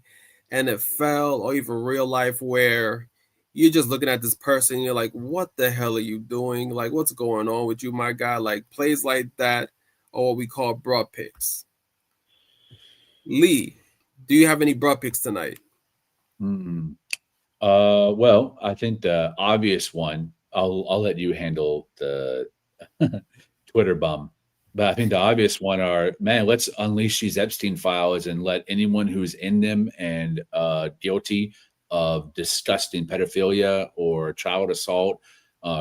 NFL, or even real life, where you're just looking at this person and you're like, what the hell are you doing? Like, what's going on with you, my guy? Like, plays like that are what we call bruh picks. Lee, do you have any bruh picks tonight? Well, I think the obvious one, I'll let you handle the Twitter bum. But I think the obvious one are, man, let's unleash these Epstein files and let anyone who's in them and guilty of disgusting pedophilia or child assault,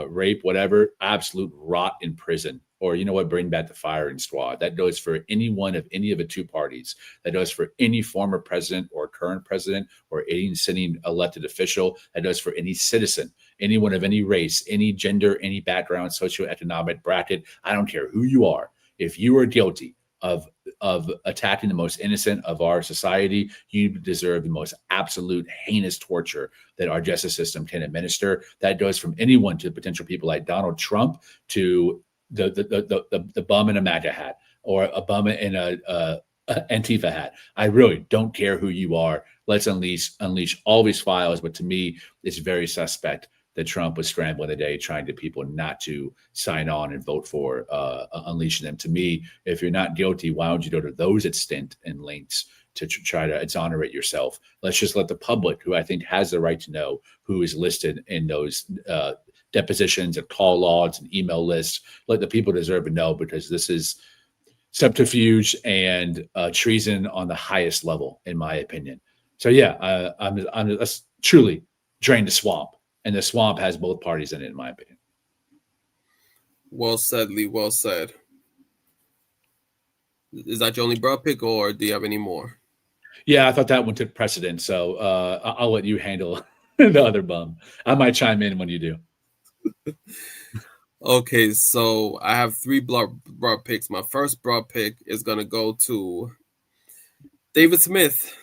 rape, whatever, absolute rot in prison. Or, bring back the firing squad. That goes for any one of any of the two parties. That goes for any former president or current president or any sitting elected official. That goes for any citizen, anyone of any race, any gender, any background, socioeconomic bracket. I don't care who you are. If you are guilty of attacking the most innocent of our society, you deserve the most absolute heinous torture that our justice system can administer. That goes from anyone to potential people like Donald Trump to the bum in a MAGA hat or a bum in a Antifa hat. I really don't care who you are. Let's unleash all these files. But to me, it's very suspect that Trump was scrambling today trying to get people not to sign on and vote for unleashing them. To me, if you're not guilty, why don't you go to those extent and lengths to try to exonerate yourself. Let's just let the public, who I think has the right to know who is listed in those depositions and call logs and email lists, let the people deserve to know, because this is subterfuge and treason on the highest level, in my opinion. So yeah, I'm truly drained the swamp, and the swamp has both parties in it, in my opinion. Well said, Lee. Well said. Is that your only broad pick, or do you have any more? Yeah, I thought that one took precedence, so I'll let you handle the other bum. I might chime in when you do. Okay, so I have 3 broad picks. My first broad pick is going to go to David Smith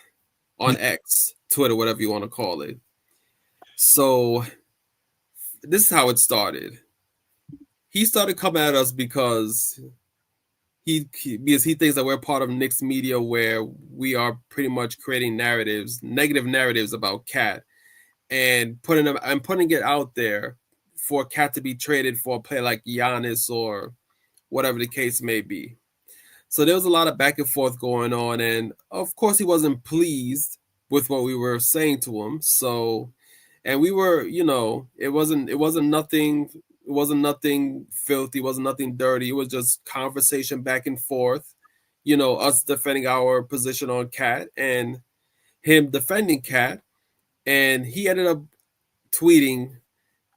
on X, Twitter, whatever you want to call it. So this is how it started. He started coming at us because he thinks that we're part of Knicks media, where we are pretty much creating negative narratives about Cat, and putting it out there for Cat to be traded for a player like Giannis or whatever the case may be. So there was a lot of back and forth going on, and of course he wasn't pleased with what we were saying to him. So, and we were, it wasn't nothing filthy, it wasn't nothing dirty. It was just conversation back and forth, us defending our position on Cat and him defending Cat. And he ended up tweeting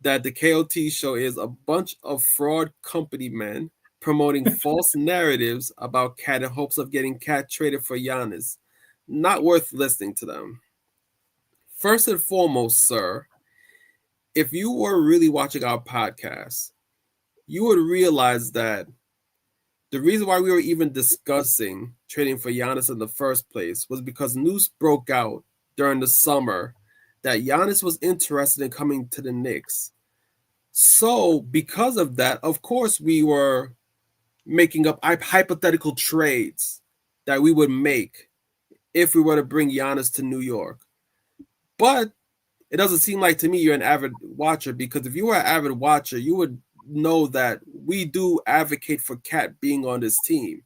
that the KOT show is a bunch of fraud company men promoting false narratives about Cat in hopes of getting Cat traded for Giannis. Not worth listening to them. First and foremost, sir, if you were really watching our podcast, you would realize that the reason why we were even discussing trading for Giannis in the first place was because news broke out during the summer that Giannis was interested in coming to the Knicks. So because of that, of course, we were making up hypothetical trades that we would make if we were to bring Giannis to New York. But it doesn't seem like to me you're an avid watcher, because if you were an avid watcher, you would know that we do advocate for Cat being on this team.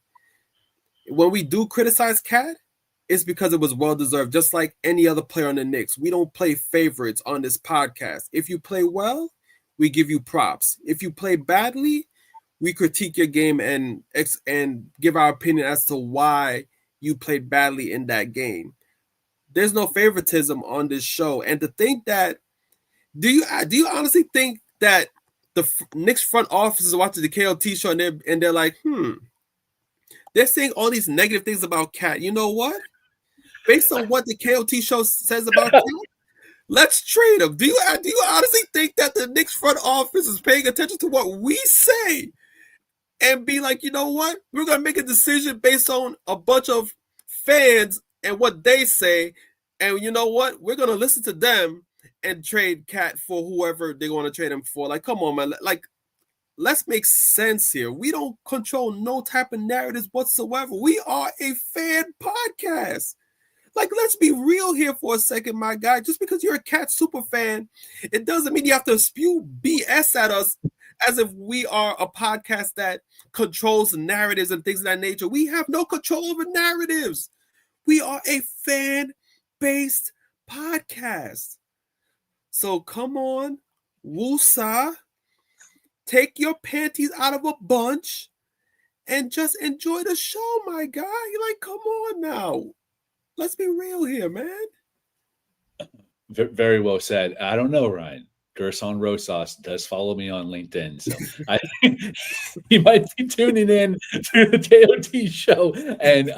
When we do criticize Cat, it's because it was well-deserved, just like any other player on the Knicks. We don't play favorites on this podcast. If you play well, we give you props. If you play badly, we critique your game and give our opinion as to why you played badly in that game. There's no favoritism on this show. And to think that, do you honestly think that the Knicks front office is watching the KOT show and they're like, they're saying all these negative things about Cat. You know what? Based on what the KOT show says about Cat, let's trade him. Do you honestly think that the Knicks front office is paying attention to what we say and be like, you know what? We're going to make a decision based on a bunch of fans and what they say. And you know what? We're going to listen to them and trade Cat for whoever they want to trade him for. Like, come on, man. Like, let's make sense here. We don't control no type of narratives whatsoever. We are a fan podcast. Like, let's be real here for a second, my guy. Just because you're a Cat super fan, it doesn't mean you have to spew BS at us as if we are a podcast that controls narratives and things of that nature. We have no control over narratives. We are a fan-based podcast. So come on, woosah, take your panties out of a bunch and just enjoy the show, my guy. You're like, come on now. Let's be real here, man. Very well said. I don't know, Ryan. Gerson Rosas does follow me on LinkedIn, so I think he might be tuning in to the KOT show and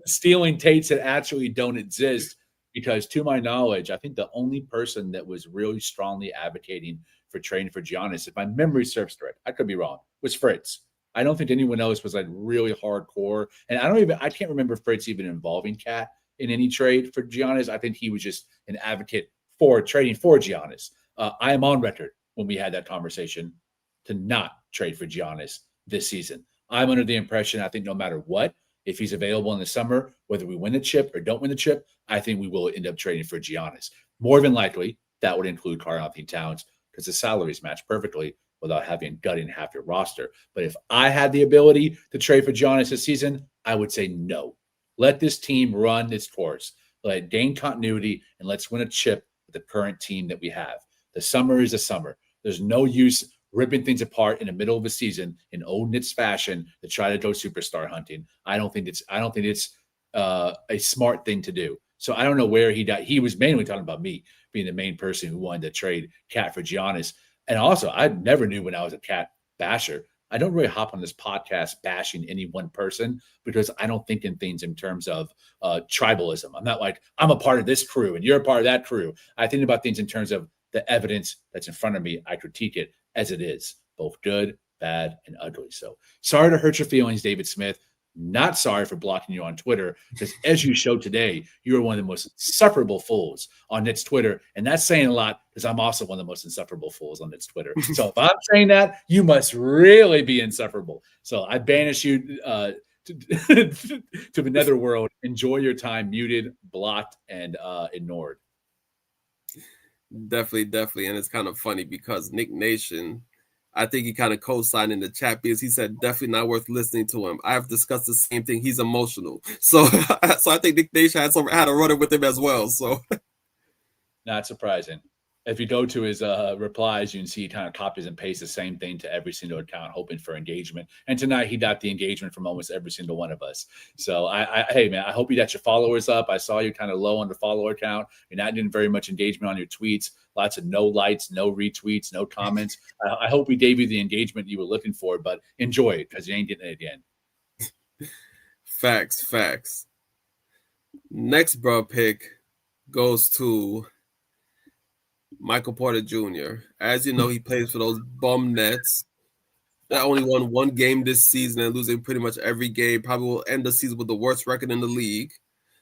stealing takes that actually don't exist. Because to my knowledge, I think the only person that was really strongly advocating for trading for Giannis, if my memory serves correct, I could be wrong, was Fritz. I don't think anyone else was like really hardcore, and I can't remember Fritz even involving Cat in any trade for Giannis. I think he was just an advocate for trading for Giannis. I am on record when we had that conversation to not trade for Giannis this season. I'm under the impression, I think no matter what, if he's available in the summer, whether we win the chip or don't win the chip, I think we will end up trading for Giannis. More than likely, that would include Karl-Anthony Towns because the salaries match perfectly without having gutting half your roster. But if I had the ability to trade for Giannis this season, I would say no. Let this team run its course. Let it gain continuity, and let's win a chip with the current team that we have. The summer is a summer. There's no use ripping things apart in the middle of a season in old Knicks fashion to try to go superstar hunting. I don't think it's a smart thing to do. So I don't know where he got. He was mainly talking about me being the main person who wanted to trade Cat for Giannis. And also, I never knew when I was a Cat basher. I don't really hop on this podcast bashing any one person because I don't think in things in terms of tribalism. I'm not like, I'm a part of this crew and you're a part of that crew. I think about things in terms of the evidence that's in front of me. I critique it as it is, both good, bad, and ugly. So sorry to hurt your feelings, David Smith. Not sorry for blocking you on Twitter, because as you showed today, you are one of the most insufferable fools on Knicks Twitter. And that's saying a lot, because I'm also one of the most insufferable fools on Knicks Twitter. So if I'm saying that, you must really be insufferable. So I banish you to the netherworld. Enjoy your time muted, blocked, and ignored. Definitely. And it's kind of funny because Nick Nation, I think he kind of co-signed in the chat because he said definitely not worth listening to him. I have discussed the same thing. He's emotional. So I think Nick Nation had a run with him as well. So not surprising. If you go to his replies, you can see he kind of copies and pastes the same thing to every single account, hoping for engagement. And tonight he got the engagement from almost every single one of us. So hey man, I hope you got your followers up. I saw you kind of low on the follower count. You're not getting very much engagement on your tweets. Lots of no likes, no retweets, no comments. I hope we gave you the engagement you were looking for, but enjoy it because you ain't getting it again. Facts. Next bro pick goes to Michael Porter Jr. As you know, he plays for those bum Nets that only won one game this season and losing pretty much every game. Probably will end the season with the worst record in the league.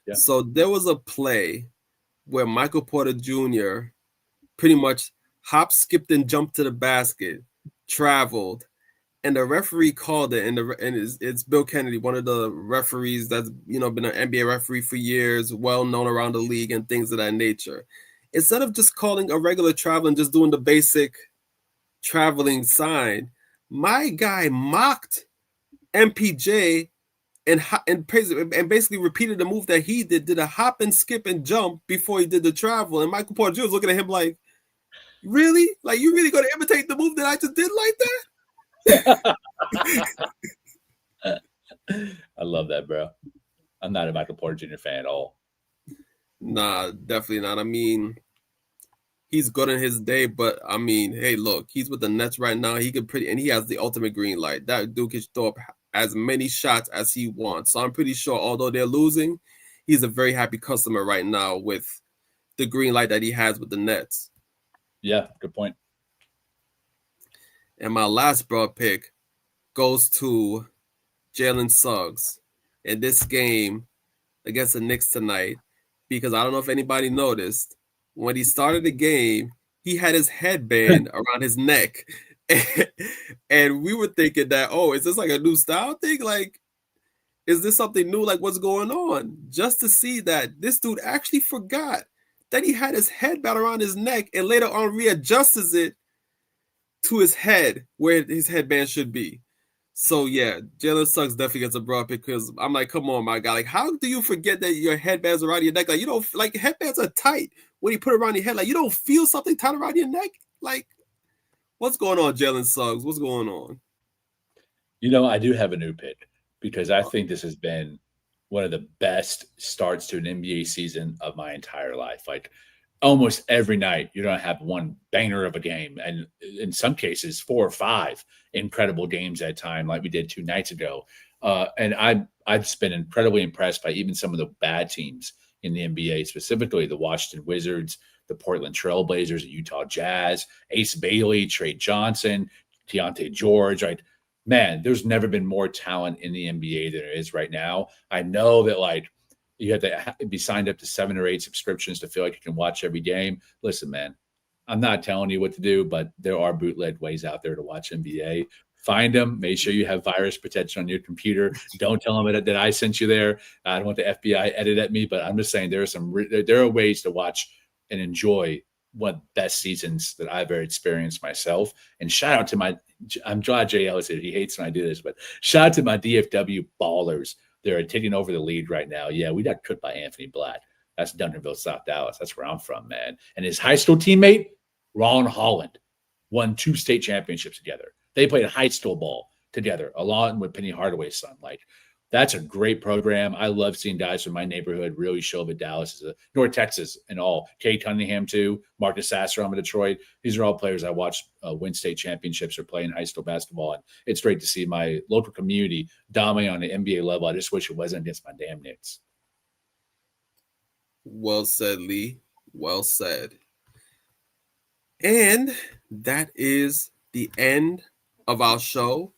Yeah. So there was a play where Michael Porter Jr. pretty much hopped, skipped, and jumped to the basket, traveled, and the referee called it. And it's Bill Kennedy, one of the referees that's been an NBA referee for years, well known around the league and things of that nature. Instead of just calling a regular travel and just doing the basic traveling sign, my guy mocked MPJ and basically repeated the move that he did a hop and skip and jump before he did the travel. And Michael Porter Jr. was looking at him like, really? Like, you really going to imitate the move that I just did like that? I love that, bro. I'm not a Michael Porter Jr. fan at all. Nah, definitely not. I mean, he's good in his day, but I mean, hey, look, he's with the Nets right now. And he has the ultimate green light. That dude can throw up as many shots as he wants. So I'm pretty sure, although they're losing, he's a very happy customer right now with the green light that he has with the Nets. Yeah, good point. And my last broad pick goes to Jalen Suggs in this game against the Knicks tonight, because I don't know if anybody noticed, when he started the game, he had his headband around his neck. And we were thinking that, is this like a new style thing? Like, is this something new? Like, what's going on? Just to see that this dude actually forgot that he had his headband around his neck and later on readjusts it to his head where his headband should be. So, yeah, Jalen Suggs definitely gets a broad pick because I'm like, come on, my guy. Like, how do you forget that your headband's around your neck? Like, you don't, like, headbands are tight when you put it around your head. Like, you don't feel something tight around your neck? Like, what's going on, Jalen Suggs? What's going on? I do have a new pick because I think this has been one of the best starts to an NBA season of my entire life. Like, almost every night, you're going to have one banger of a game. And in some cases, 4 or 5 incredible games at a time, like we did 2 nights ago. And I've been incredibly impressed by even some of the bad teams in the NBA, specifically the Washington Wizards, the Portland Trailblazers, the Utah Jazz, Ace Bailey, Trey Johnson, Deontay George, right? Man, there's never been more talent in the NBA than there is right now. I know that, like, you have to be signed up to 7 or 8 subscriptions to feel like you can watch every game. Listen, man, I'm not telling you what to do, but there are bootleg ways out there to watch NBA. Find them. Make sure you have virus protection on your computer. Don't tell them that I sent you there. I don't want the FBI edit at me, but I'm just saying there are ways to watch and enjoy one of the best seasons that I've ever experienced myself. And shout out to I'm glad JL is here. He hates when I do this, but shout out to my DFW ballers They're taking over the lead right now. Yeah, we got cooked by Anthony Black. That's Duncanville, South Dallas. That's where I'm from, man. And his high school teammate, Ron Holland, won 2 state championships together. They played high school ball together, along with Penny Hardaway's son. Like, that's a great program. I love seeing guys from my neighborhood really show up at Dallas, North Texas, and all. Kay Cunningham, too. Marcus Sasser in Detroit. These are all players I watched win state championships or play in high school basketball. And it's great to see my local community dominate on the NBA level. I just wish it wasn't against my damn Knicks. Well said, Lee. Well said. And that is the end of our show.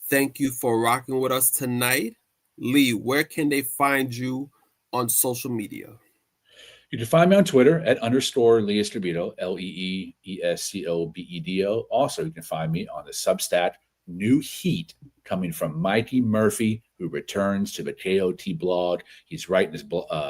Thank you for rocking with us tonight. Lee, where can they find you on social media? You can find me on Twitter at _Lee Escobedo, LeeEscobedo. Also, you can find me on the Substack New Heat, coming from Mikey Murphy, who returns to the KOT blog. He's writing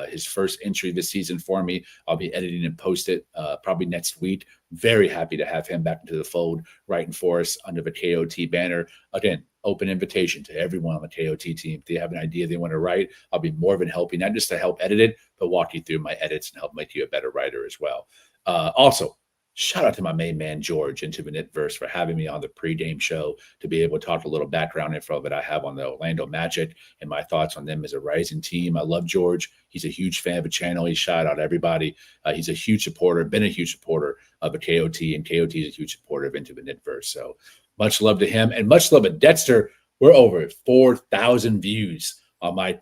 his first entry this season for me. I'll be editing and post it probably next week. Very happy to have him back into the fold, writing for us under the KOT banner. Again, open invitation to everyone on the KOT team. If they have an idea they want to write, I'll be more than helping, not just to help edit it, but walk you through my edits and help make you a better writer as well. Also, shout out to my main man, George, into the Knitverse for having me on the pregame show to be able to talk a little background info that I have on the Orlando Magic and my thoughts on them as a rising team. I love George. He's a huge fan of the channel. He shout out everybody. He's a huge supporter, been a huge supporter of the KOT, and KOT is a huge supporter of Into the Knitverse. So much love to him, and much love to Dexter. We're over at 4,000 views on my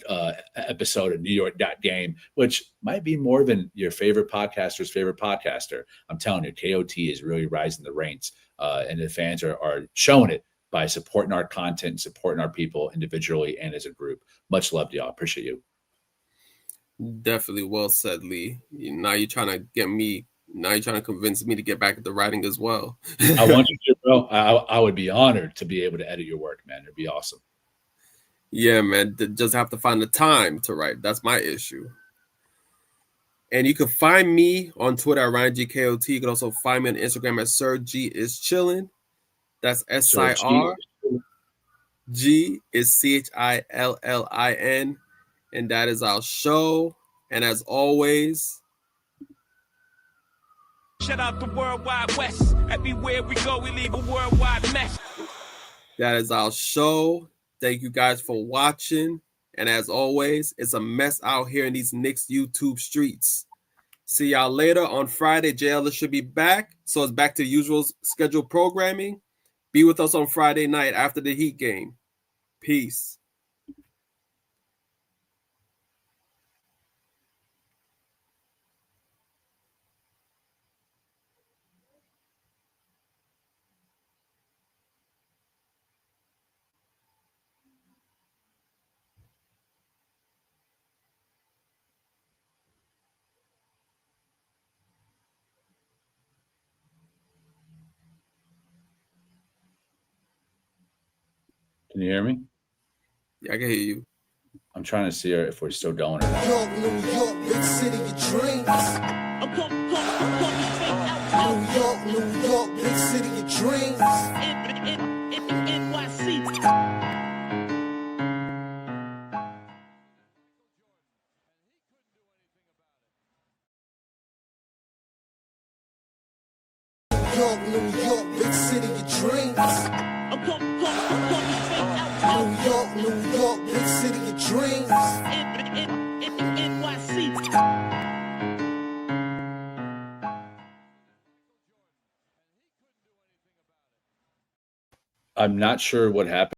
episode of New York Game, which might be more than your favorite podcaster's favorite podcaster. I'm telling you, KOT is really rising the ranks, and the fans are showing it by supporting our content, supporting our people individually and as a group. Much love to y'all. Appreciate you. Definitely well said, Lee. Now you're trying to convince me to get back into writing as well. I want you to, bro. I would be honored to be able to edit your work, man. It'd be awesome. Yeah, man. Just have to find the time to write. That's my issue. And you can find me on Twitter at RyanGKOT. You can also find me on Instagram at Sir G is Chillin'. That's SIR. G is CHILLIN. And that is our show. And as always, shout out the Worldwide West. Everywhere we go, we leave a worldwide mess. That is our show. Thank you guys for watching. And as always, it's a mess out here in these Knicks YouTube streets. See y'all later on Friday. JL should be back. So it's back to usual scheduled programming. Be with us on Friday night after the Heat game. Peace. Can you hear me? Yeah, I can hear you. I'm trying to see if we're still going or not. York, New York, big city of dreams. New York, big city of dreams. York, New York, big city of dreams. New York, big city of dreams. I'm not sure what happened.